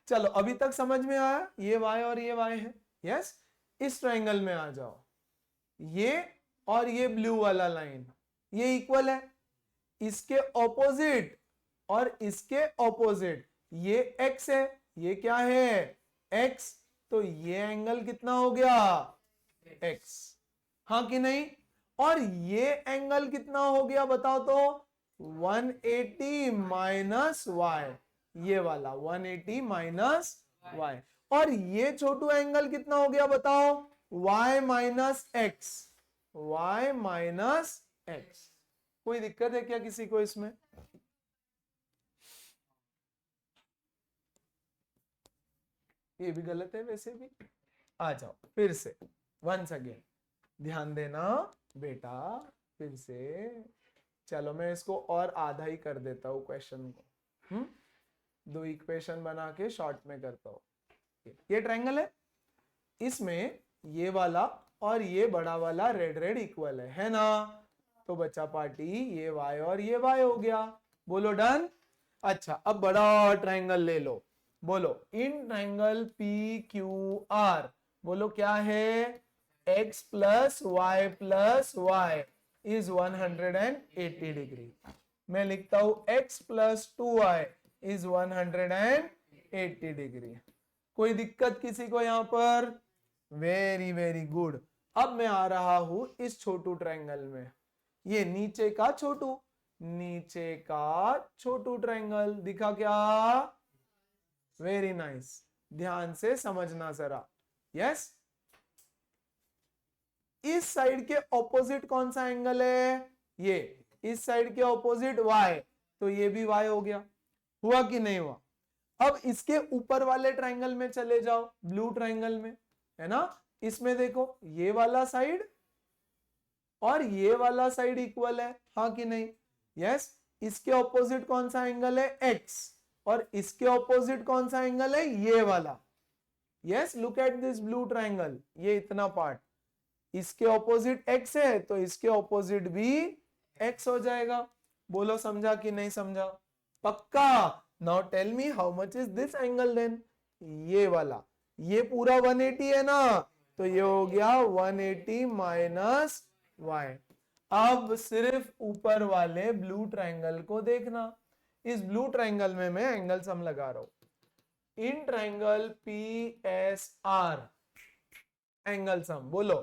चलो, अभी तक समझ में आया? ये y और ये y है, यस। इस ट्रायंगल में आ जाओ, ये और ये ब्लू वाला लाइन, ये इक्वल है, इसके ऑपोजिट और इसके ऑपोजिट ये x है, ये क्या है? x, तो ये एंगल कितना हो गया? x, हाँ कि नहीं? और ये एंगल कितना हो गया बताओ तो? 180 माइनस y, ये वाला 180 माइनस y। और ये छोटू एंगल कितना हो गया बताओ? y minus x, y minus x। कोई दिक्कत है क्या किसी को इसमें? ये भी गलत है वैसे भी। आ जाओ फिर से, वंस अगेन ध्यान देना बेटा, फिर से। चलो मैं इसको और आधा ही कर देता हूँ क्वेश्चन को, 2 इक्वेशन बना के शॉर्ट में करता हूँ। ये ट्रायंगल है, इसमें ये वाला और ये बड़ा वाला रेड रेड इक्वल है ना? तो बच्चा पार्टी, ये y और ये y हो गया। बोलो डन। अच्छा, अब बड़ा ट्रायंगल ले लो, बोलो इन ट्रायंगल PQR, बोलो क्या है? x plus y plus y is 180 degree. मैं लिखता हूं x plus 2y is 180 degree. कोई दिक्कत किसी को यहां पर? Very very good. अब मैं आ रहा हूं इस छोटू ट्रायंगल में, ये नीचे का छोटू, नीचे का छोटू ट्रायंगल दिखा क्या? वेरी नाइस, ध्यान से समझना जरा। यस, इस साइड के ऑपोजिट कौन सा एंगल है? ये। इस साइड के ऑपोजिट y, तो ये भी y हो गया। हुआ कि नहीं हुआ? अब इसके ऊपर वाले ट्रायंगल में चले जाओ, ब्लू ट्रायंगल में, है ना? इसमें देखो, ये वाला साइड और ये वाला साइड इक्वल है, हाँ कि नहीं? यस। इसके ऑपोजिट कौन सा एंगल है? x, और इसके ऑपोजिट कौन सा एंगल है? ये वाला। Yes, look at this blue triangle, ये इतना पार्ट, इसके ऑपोजिट x है, तो इसके ऑपोजिट भी x हो जाएगा। बोलो समझा कि नहीं समझा? पक्का? Now tell me how much is this angle then? ये वाला, ये पूरा 180 है ना, तो ये हो गया 180 माइनस y। अब सिर्फ ऊपर वाले ब्लू ट्रायंगल को देखना। इस ब्लू ट्रायंगल में मैं एंगल सम लगा रहा हूं, in triangle PSR angle sum, बोलो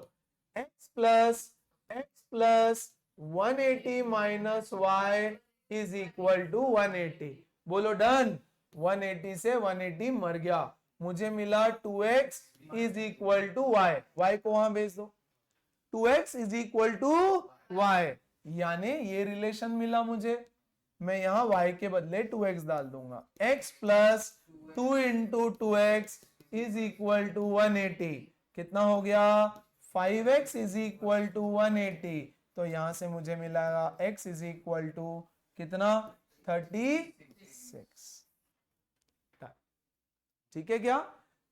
x plus 180 minus y is equal to 180। बोलो डन। 180 से 180 मर गया, मुझे मिला 2x is equal to y। y को वहां भेज दो, 2x is equal to y, यानी ये रिलेशन मिला मुझे, मैं यहां y के बदले 2x डाल दूंगा। x plus 2 into 2x is equal to 180, कितना हो गया 5x इज इक्वल टू 180, तो यहां से मुझे मिलेगा x इज इक्वल टू कितना 36। ठीक है क्या?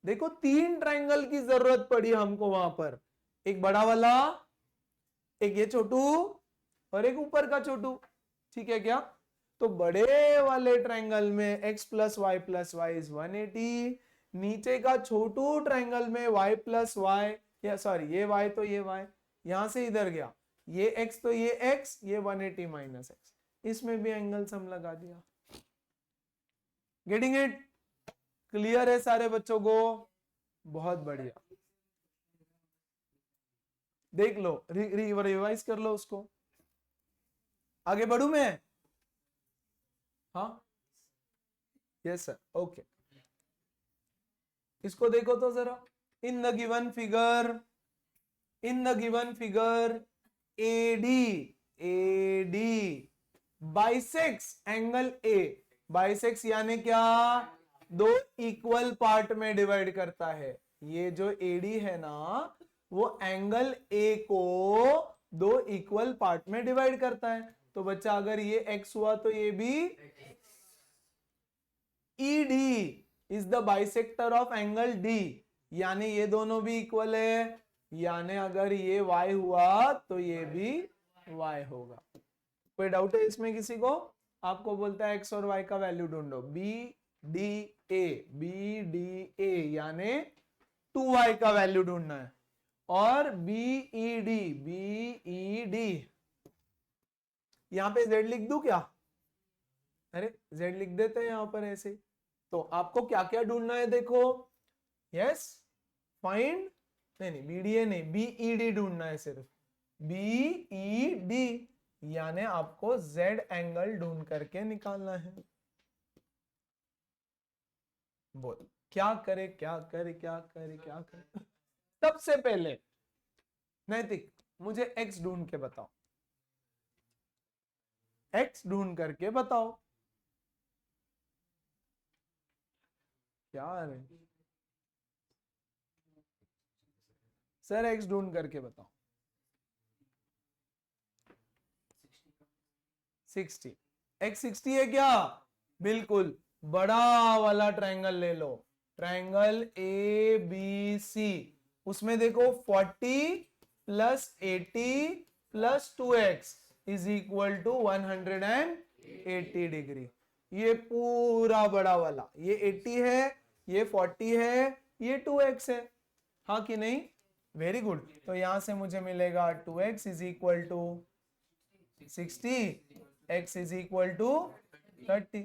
देखो 3 ट्रायंगल की जरूरत पड़ी हमको वहां पर, एक बड़ा वाला, एक ये छोटू और एक ऊपर का छोटू। ठीक है क्या? तो बड़े वाले ट्रायंगल में x plus Y plus Y is 180, नीचे का छोटू ट्रायंगल में y प्लस वाई, या सॉरी ये y तो ये y, यहां से इधर गया, ये x तो ये x, ये 180 माइनस x, इसमें भी एंगल सम लगा दिया। Getting it? क्लियर है सारे बच्चों को? बहुत बढ़िया, देख लो, रिवाइज कर लो उसको। आगे बढ़ू मैं? हाँ, यस सर, ओके। इसको देखो तो जरा, in the given figure AD bisects angle A, bisects यानी क्या, दो इक्वल पार्ट में डिवाइड करता है। ये जो AD है ना, वो एंगल A को दो इक्वल पार्ट में डिवाइड करता है। तो बच्चा अगर ये x हुआ तो ये भी, ED is the bisector of angle D, यानी ये दोनों भी इक्वल है, यानी अगर ये y हुआ तो ये भी y होगा। कोई डाउट है इसमें किसी को? आपको बोलता है x और y का वैल्यू ढूंढो, BDA यानी 2y का वैल्यू ढूंढना है, और BED यहां पे z लिख दूं क्या? अरे z लिख देते हैं यहां पर ऐसे। तो आपको क्या क्या ढूंढना है देखो, यस, फाइंड, नहीं BDA नहीं, BED ढूंढना है सिर्फ, BED, यानी आपको z एंगल ढूंढ करके निकालना है। बोल क्या करे क्या करे क्या करे क्या करे? सबसे पहले नैतिक, मुझे x ढूंढ के बताओ, x ढूंढ करके बताओ। क्या है सर, x ढूंढ करके बताओ। 60, x 60 है क्या? बिल्कुल, बड़ा वाला ट्रायंगल ले लो, ट्रायंगल ABC, उसमें देखो 40 plus 80 plus 2x is equal to 180 degree. ये पूरा बड़ा वाला, ये 80 है, ये 40 है, ये 2x है, हाँ कि नहीं? Very good. तो यहां से मुझे मिलेगा 2x is equal to 60, x is equal to 30,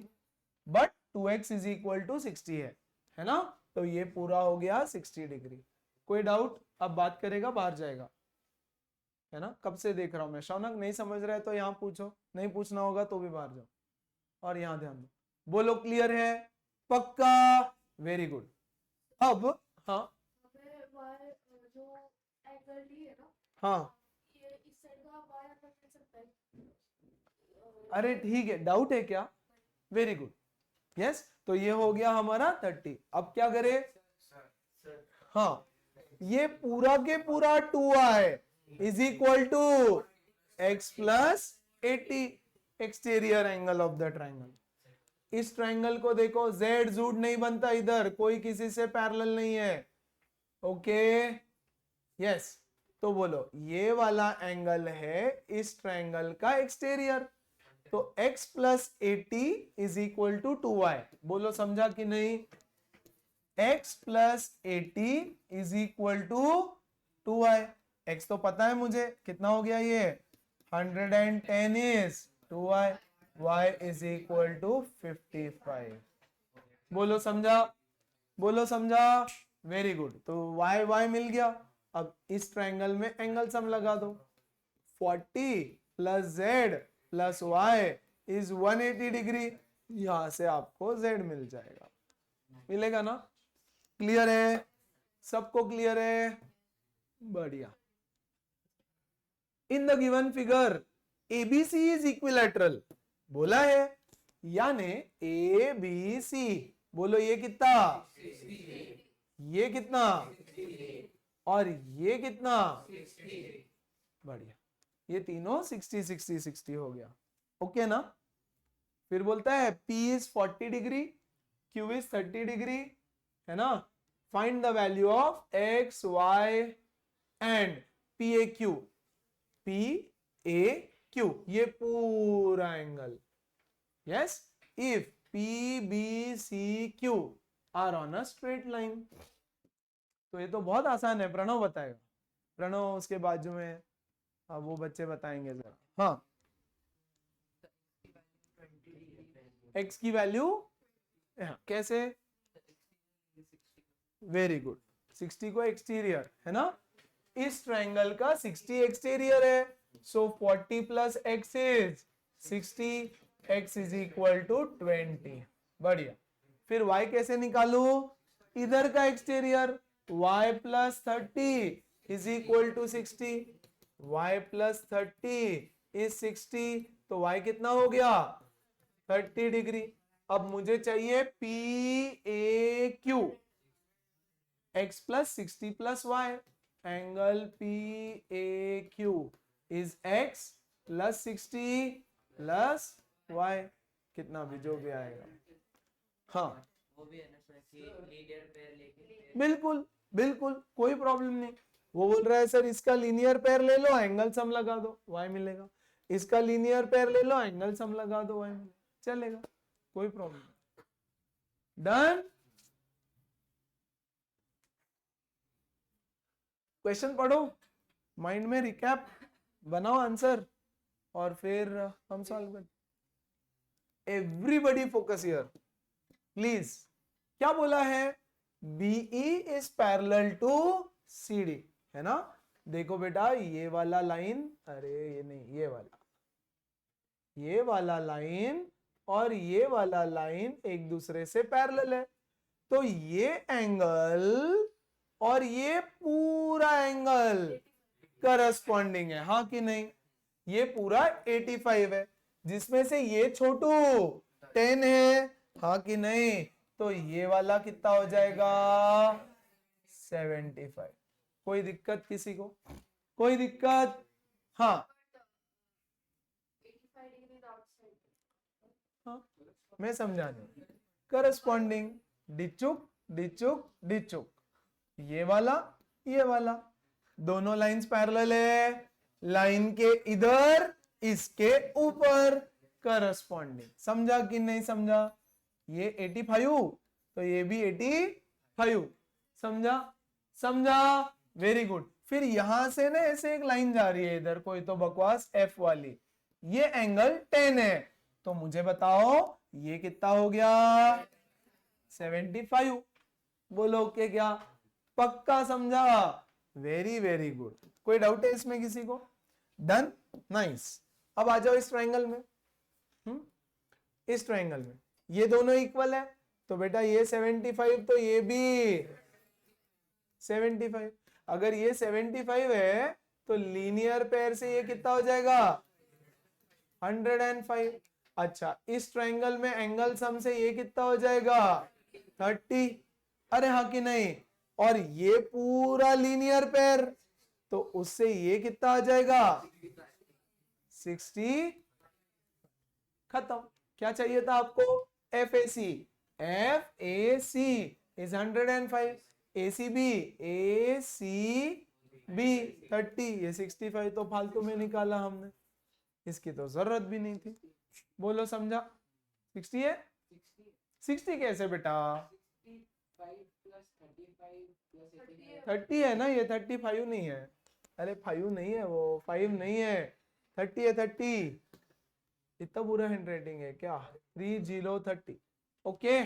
but 2x is equal to 60 है ना? तो ये पूरा हो गया 60 डिग्री। कोई डाउट? अब बात करेगा बाहर जाएगा, है ना? कब से देख रहा हूं मैं। शौनक नहीं समझ रहा है तो यहाँ पूछो, नहीं पूछना होगा तो भी बाहर जाओ, और यहाँ ध्यान दो। बोलो क्लियर है? पक्का? Very good. अब हाँ जो एंगल डी है ना, हाँ, ये इस साइड का y अंदर मिल सकता है। अरे ठीक है, डाउट है क्या? Very good, yes. तो ये हो गया हमारा 30। अब क्या करें? हाँ, ये पूरा के पूरा 2y is equal to x plus 80, exterior angle of the triangle. इस ट्रायंगल को देखो, z जूड नहीं बनता इधर, कोई किसी से पैरेलल नहीं है, ओके, यस। तो बोलो ये वाला एंगल है इस ट्रायंगल का एक्सटीरियर, तो x plus 80 is equal to 2y। बोलो समझा कि नहीं? x plus 80 is equal to 2y। x तो पता है मुझे, कितना हो गया ये? 110 is 2y, y is equal to 55। बोलो समझा? बोलो समझा? Very good. तो y मिल गया। अब इस ट्रायंगल में एंगल सम लगा दो, 40 plus z plus y is 180 degree, यहां से आपको z मिल जाएगा, मिलेगा ना? क्लियर है? सबको क्लियर है? बढ़िया। In the given figure ABC is equilateral बोला है, यानी ए बी सी, बोलो ये कितना, ये कितना, और ये कितना, बढ़िया, ये तीनों 60 60 60 हो गया। ओके ना। फिर बोलता है P is 40 degree, Q is 30 degree, है ना। Find the value of x y and PAQ, PAQ ये पूरा angle, yes, if PBCQ are on a straight line. तो ये तो बहुत आसान है, प्रणव बताएगा, प्रणव उसके बाजू में, अब वो बच्चे बताएंगे जरा। हाँ, x की वैल्यू कैसे, वेरी गुड, 60 को एक्सटीरियर है ना, इस ट्रायंगल का 60 एक्सटीरियर है, so 40 plus x is 60, x is equal to 20। बढ़िया। फिर y कैसे निकालू, इधर का exterior y plus 30 is equal to 60, y plus 30 is 60, तो y कितना हो गया, 30 डिग्री। अब मुझे चाहिए PAQ, x plus 60 plus y, angle PAQ is x plus 60 plus y, कितना भी जो भी आएगा। हाँ वो भी है ना सर कि लीनियर पेयर लेके बिल्कुल बिल्कुल, कोई प्रॉब्लम नहीं। वो बोल रहा है सर इसका लीनियर पेयर ले लो, एंगल सम लगा दो, y मिलेगा, इसका लीनियर पेयर ले लो, एंगल सम लगा दो, y मिलेगा, चलेगा, कोई प्रॉब्लम नहीं। डन। क्वेश्चन पढ़ो, माइंड में रिकैप बनाओ आंसर, और फिर हम सॉल्व कर। Everybody focus here please. क्या बोला है, BE is parallel to CD, है ना। देखो बेटा ये वाला लाइन, अरे ये नहीं, ये वाला लाइन और ये वाला लाइन एक दूसरे से पैरेलल है, तो ये एंगल और ये पूरा एंगल करस्पॉन्डिंग है, हाँ कि नहीं। ये पूरा 85 है, जिसमें से ये छोटू 10 है, हाँ कि नहीं। तो ये वाला कितना हो जाएगा, 75। कोई दिक्कत किसी को, कोई दिक्कत, हाँ 85 degrees outside. हाँ मैं समझा नहीं, करस्पॉन्डिंग, डिचुक डिचुक डिचुक, ये वाला दोनों लाइंस पैरेलल है, लाइन के इधर इसके ऊपर करस्पॉन्डिंग, समझा कि नहीं समझा। ये 85 तो ये भी 85, समझा, समझा, वेरी गुड। फिर यहां से ना ऐसे एक लाइन जा रही है इधर, कोई तो बकवास F वाली, ये एंगल 10 है, तो मुझे बताओ ये कितना हो गया, 75। बोलो ओके क्या, पक्का समझा, वेरी वेरी गुड। कोई डाउट है इसमें किसी को, डन, नाइस। अब आ जाओ इस ट्रायंगल में, इस ट्रायंगल में ये दोनों इक्वल है, तो बेटा ये 75 तो ये भी 75। अगर ये 75 है तो लीनियर पेयर से ये कितना हो जाएगा, 105। अच्छा, इस ट्रायंगल में एंगल सम से ये कितना हो जाएगा, 30, अरे हाँ कि नहीं। और ये पूरा लीनियर पेयर, तो उससे ये कितना आ जाएगा, 60। खत्म। क्या चाहिए था आपको, FAC, FAC is 105, ACB 30, ये 65 तो फालतू में निकाला हमने, इसकी तो जरूरत भी नहीं थी। बोलो समझा, 60 है, 60 कैसे बेटा, 30 है ना, ये 35 नहीं है, अरे 5 नहीं है, वो 5 नहीं है, 30 है, 30। इतना बुरा हैंड राइटिंग है क्या, 3030, ओके,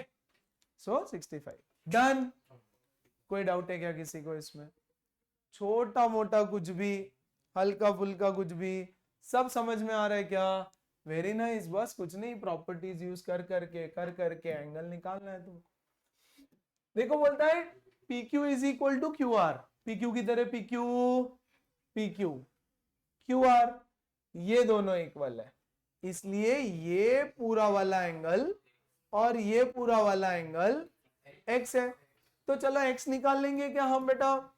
सो 65, डन। कोई डाउट है क्या किसी को इसमें, छोटा मोटा कुछ भी, हल्का फुल्का कुछ भी, सब समझ में आ रहा है क्या, वेरी नाइस। बस कुछ नहीं, प्रॉपर्टीज यूज कर करके एंगल निकालना है तुमको। देखो बोलता है PQ is equal to QR, PQ किधर है, PQ QR, ये दोनों इक्वल है, इसलिए ये पूरा वाला एंगल और ये पूरा वाला एंगल x है। तो चलो x निकाल लेंगे क्या हम बेटा?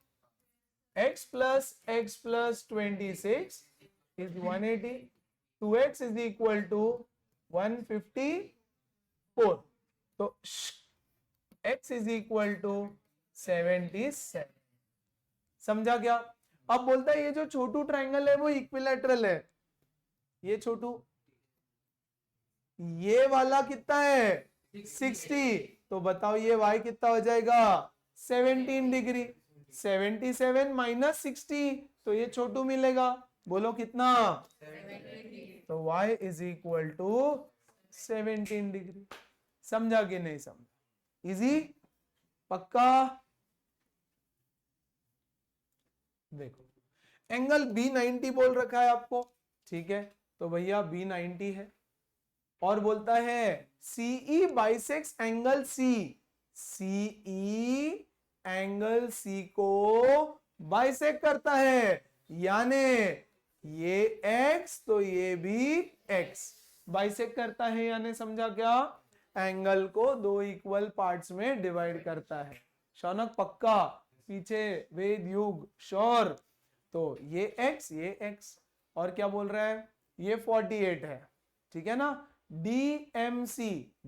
x plus 26 is 180, 2x is equal to 154, तो x is equal to 77। समझा क्या? अब बोलता है ये जो छोटू ट्राइंगल है वो इक्विलैटरल है, ये छोटू, ये वाला कितना है 60, तो बताओ ये y कितना हो जाएगा 17 डिग्री, 77 माइनस 60, तो ये छोटू मिलेगा, बोलो कितना? तो y is equal to 17 degree. समझा कि नहीं समझा? इजी, पक्का? देखो एंगल B90 बोल रखा है आपको, ठीक है, तो भैया B90 है और बोलता है CE bisects angle C, CE angle C को बाइसेक्ट करता है, यानी ये x तो ये भी x बाइसेक्ट करता है, यानी समझा क्या? एंगल को दो इक्वल पार्ट्स में डिवाइड करता है। शौनक पक्का? पीछे वेद युग श्योर? तो ये x ये x, और क्या बोल रहा है? ये 48 है, ठीक है ना? DMC,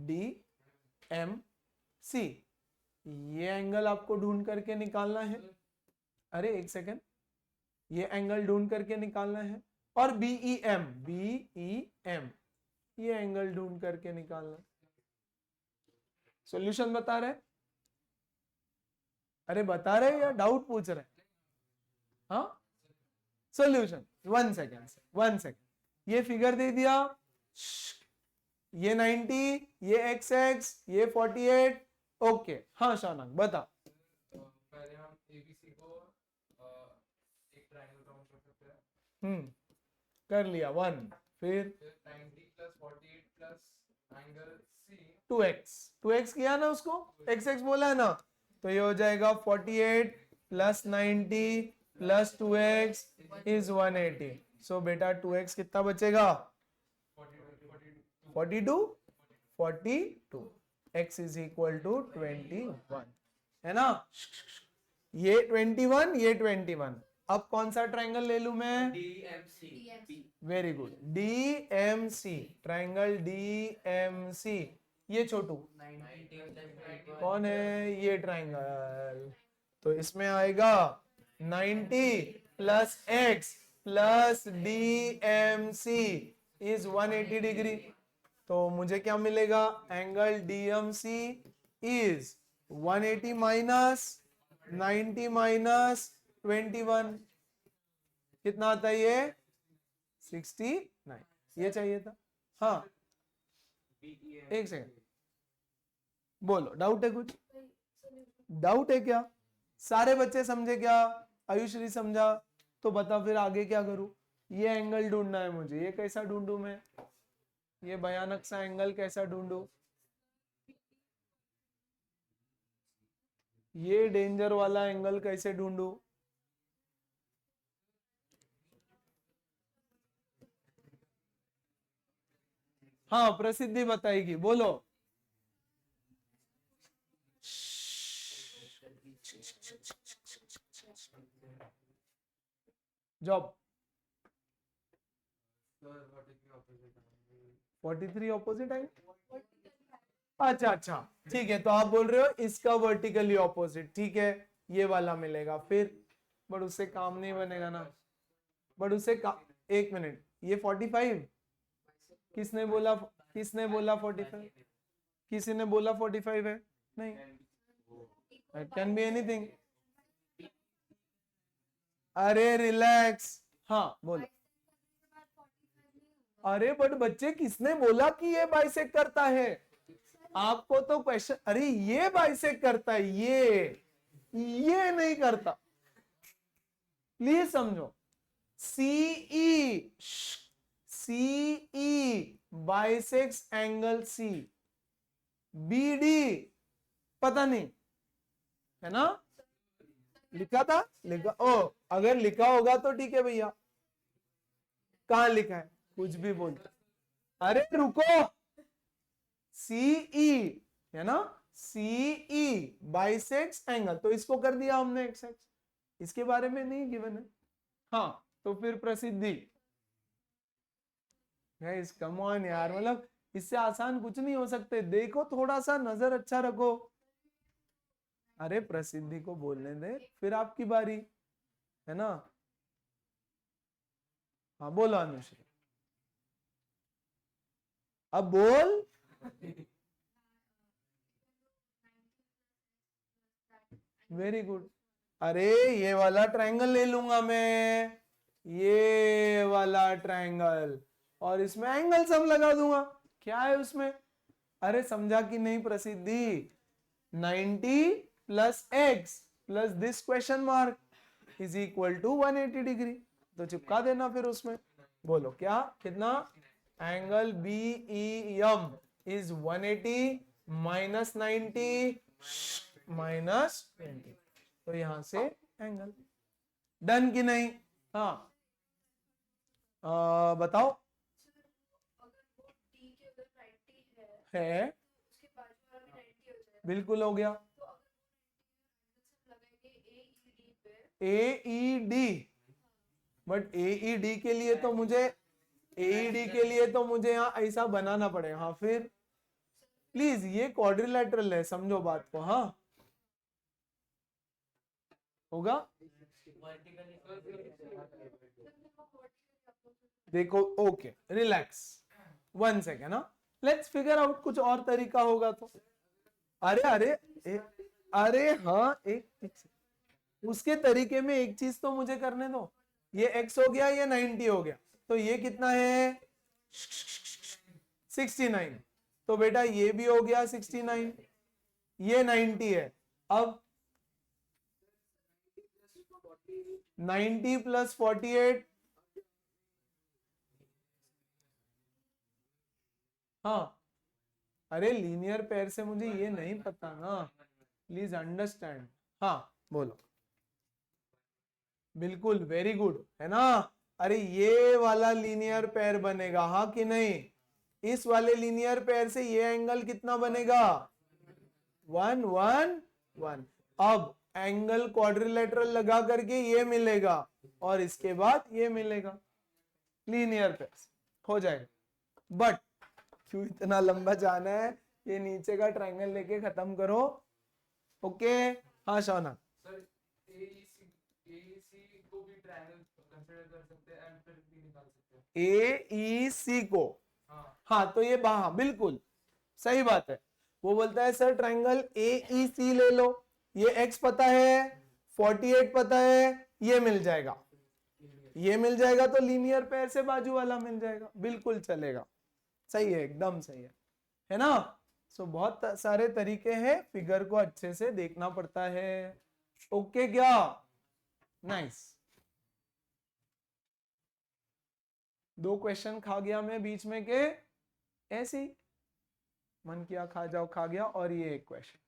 DMC, ये एंगल आपको ढूंढ करके निकालना है। अरे एक सेकेंड, ये एंगल ढूंढ करके निकालना है, और BEM, BEM, ये एंगल ढूंढ करके निकालना। सॉल्यूशन बता रहे? अरे बता रहे या डाउट पूछ रहे? हाँ, सॉल्यूशन 1 सेकेंड, ये फिगर दे दिया, ये 90, ये XX, ये 48, ओके। हाँ शौनक बता। तो पहले हम ABC को एक ट्रायंगल ड्रॉ कर सकते हैं। कर लिया 1, फिर 90 plus 48 plus angle C 2x किया ना, उसको XX बोला है ना, तो ये हो जाएगा 48 प्लस 90 प्लस 2x इज 180। सो बेटा 2x कितना बचेगा? 42, x इज इक्वल टू 21, है ना? ये 21, ये 21। अब कौन सा ट्रायंगल ले लूं मैं? DMC, very good, DMC, triangle DMC। ये छोटू 90 कौन है? ये ट्रायंगल, तो इसमें आएगा 90 plus x plus DMC is 180 degree. तो मुझे क्या मिलेगा? Angle DMC is 180 minus 90 minus 21, कितना आता है ये? 69। ये चाहिए था। हाँ एक सेकंड, बोलो डाउट है कुछ? डाउट है क्या? सारे बच्चे समझे क्या? आयुश्री समझा? तो बता फिर आगे क्या करूं? ये एंगल ढूंढना है मुझे, ये कैसा ढूंढूं मैं? ये भयानक सा एंगल कैसा ढूंढूं? ये डेंजर वाला एंगल कैसे ढूंढूं? हाँ प्रसिद्धि बताएगी, बोलो। Job 43 opposite angle. अच्छा ठीक है, तो आप बोल रहे हो इसका वर्टिकली ऑपोजिट, ठीक है, ये वाला मिलेगा। फिर बट उससे काम नहीं बनेगा ना, बट उससे एक मिनट, ये 45 किसने बोला? 45? किसी ने बोला 45 है? नहीं, इट कैन बी एनीथिंग। अरे रिलैक्स, हाँ बोलो। अरे बट बच्चे किसने बोला कि ये बाइसेक्ट करता है? आपको तो क्वेश्चन, अरे ये बाइसेक्ट करता है, ये नहीं करता। प्लीज समझो, CE bisects angle C, BD पता नहीं, है ना? लिखा था, लिखा, ओ अगर लिखा होगा तो ठीक है भैया, कहाँ लिखा है? कुछ भी बोलते, अरे रुको, सीई है ना, सीई बाइसेक्स एंगल, तो इसको कर दिया हमने एक्स एक्स, इसके बारे में नहीं गिवन है। हाँ तो फिर प्रसिद्धि, कम ऑन यार, मतलब इससे आसान कुछ नहीं हो सकते। देखो थोड़ा सा नजर अच्छा रखो। अरे प्रसिद्धि को बोलने दे, फिर आपकी बारी है ना। हाँ बोलो अनुश्री, अब बोल। Very good. अरे ये वाला ट्रायंगल ले लूंगा मैं, ये वाला ट्रायंगल, और इसमें एंगल सम लगा दूंगा। क्या है उसमें? अरे समझा कि नहीं Prasiddhi? 90 plus X plus this question mark is equal to 180 degree, तो चिपका देना फिर उसमें। बोलो क्या, कितना? Angle B E M is 180 minus 90 minus 20, तो यहां से एंगल डन की नहीं? हाँ बताओ। अगर वो D के उधर 90 है, है, उसके बाजू वाला भी 90 हो जाएगा। बिल्कुल हो गया। तो अगर वो 90 लगाएंगे AED पे, AED, बट AED के लिए तो मुझे, AED के लिए तो मुझे यहाँ ऐसा बनाना पड़ेगा। हाँ फिर प्लीज, ये क्वाड्रिलेटरल है, समझो बात को। हाँ होगा। देखो ओके, रिलैक्स, 1 सेकेंड ना, लेट्स फिगर आउट, कुछ और तरीका होगा तो। अरे अरे अरे हाँ, एक उसके तरीके में एक चीज तो मुझे करने दो। ये x हो गया, ये 90 हो गया, तो ये कितना है? 69, तो बेटा ये भी हो गया 69, ये 90 है। अब 90 प्लस 48, हाँ अरे लीनियर पेयर से मुझे ये नहीं पता ना, प्लीज अंडरस्टैंड। हाँ बोलो, बिल्कुल वेरी गुड है ना। अरे ये वाला लीनियर पेयर बनेगा, हाँ कि नहीं? इस वाले लीनियर पेयर से ये एंगल कितना बनेगा? 1 1 1। अब एंगल क्वाड्रिलेटरल लगा करके ये मिलेगा, और इसके बाद ये मिलेगा, लीनियर पेयर हो जाएगा। बट क्यों इतना लंबा जाना है? ये नीचे का ट्रायंगल लेके खत्म करो। ओके हाँ शौनक। सर AEC को भी ट्रायंगल कंसीडर कर सकते हैं एंड फिर भी निकाल सकते हैं। AEC को, हाँ हाँ तो ये हाँ बिल्कुल सही बात है। वो बोलता है सर ट्रायंगल AEC ले लो, ये x पता है, 48 पता है, ये मिल जाएगा, ये मिल जाएगा, तो लीनियर पेयर से बाजू वाला मिल जाएगा, बिल्कुल चलेगा। सही है, एकदम सही है ना। सो बहुत सारे तरीके हैं, फिगर को अच्छे से देखना पड़ता है। ओके क्या? नाइस। 2 क्वेश्चन खा गया मैं बीच में के, ऐसे ही मन किया खा जाओ, खा गया। और ये एक क्वेश्चन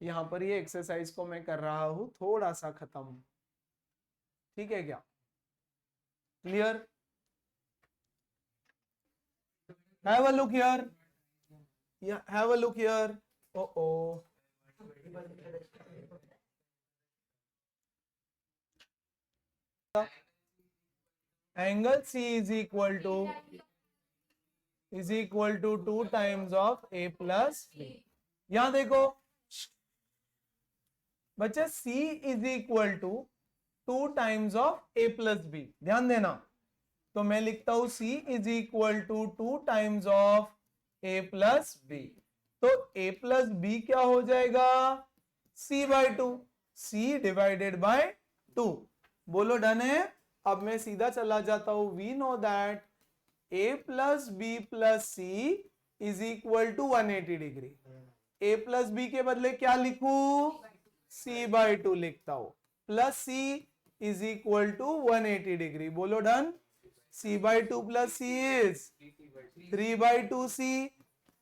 यहां पर, ये एक्सरसाइज को मैं कर रहा हूं थोड़ा सा खत्म, ठीक है क्या? Clear? Have a look here. Yeah, have a look here. Oh. Angle C is equal to 2 times of A plus B. यहां देखो बच्चे, C is equal to 2 times of A plus B. ध्यान देना, तो मैं लिखता हूं C is equal to 2 times of A plus B. तो A plus B क्या हो जाएगा? C by 2, C divided by 2। बोलो डन है? अब मैं सीधा चला जाता हूं। We know that A plus B plus C is equal to 180 degree. A plus B के बदले क्या लिखूं? C by 2 लिखता हूं, plus C is equal to 180 degree. बोलो done. C by 2 plus C is 3 by 2C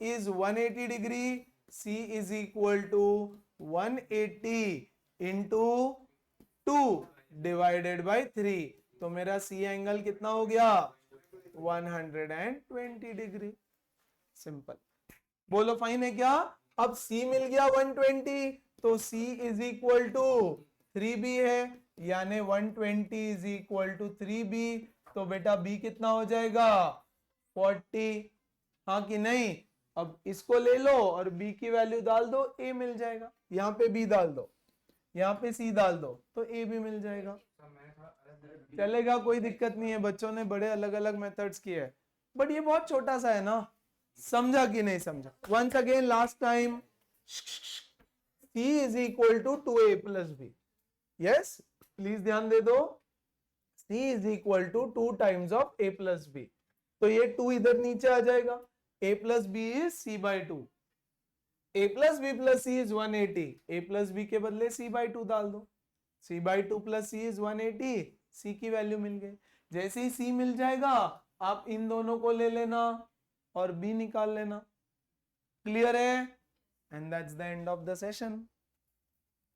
is 180 degree. C is equal to 180 into 2 divided by 3. तो मेरा C angle कितना हो गया 120 डिग्री। सिंपल। बोलो फाइन है क्या? अब सी मिल गया 120, तो सी इज इक्वल टू 3b है, यानी 120 इज इक्वल टू 3b। तो बेटा b कितना हो जाएगा 40, हाँ कि नहीं? अब इसको ले लो और b की वैल्यू डाल दो, a मिल जाएगा। यहाँ पे b डाल दो, यहाँ पे c डाल दो, तो a भी मिल जाएगा। सर मैंने थोड़ा अलग चलेगा, कोई दिक्कत नहीं है। बच्चों ने बड़े अलग अलग मेथड्स किए हैं, बट ये बहुत छोटा सा है ना। समझा कि नहीं समझा? Once again last time, c is equal to 2a plus b। Yes, please ध्यान दे दो। c is equal to 2 times of a plus b। तो ये 2 इधर नीचे आ जाएगा। a plus b is c by 2। a plus b plus c is 180। a plus b के बदले c बाई 2 डाल दो। c by 2 plus c is 180। c की वैल्यू मिल गई। जैसे ही c मिल जाएगा, आप इन दोनों को ले लेना और b निकाल लेना। क्लियर है? And that's the end of the session.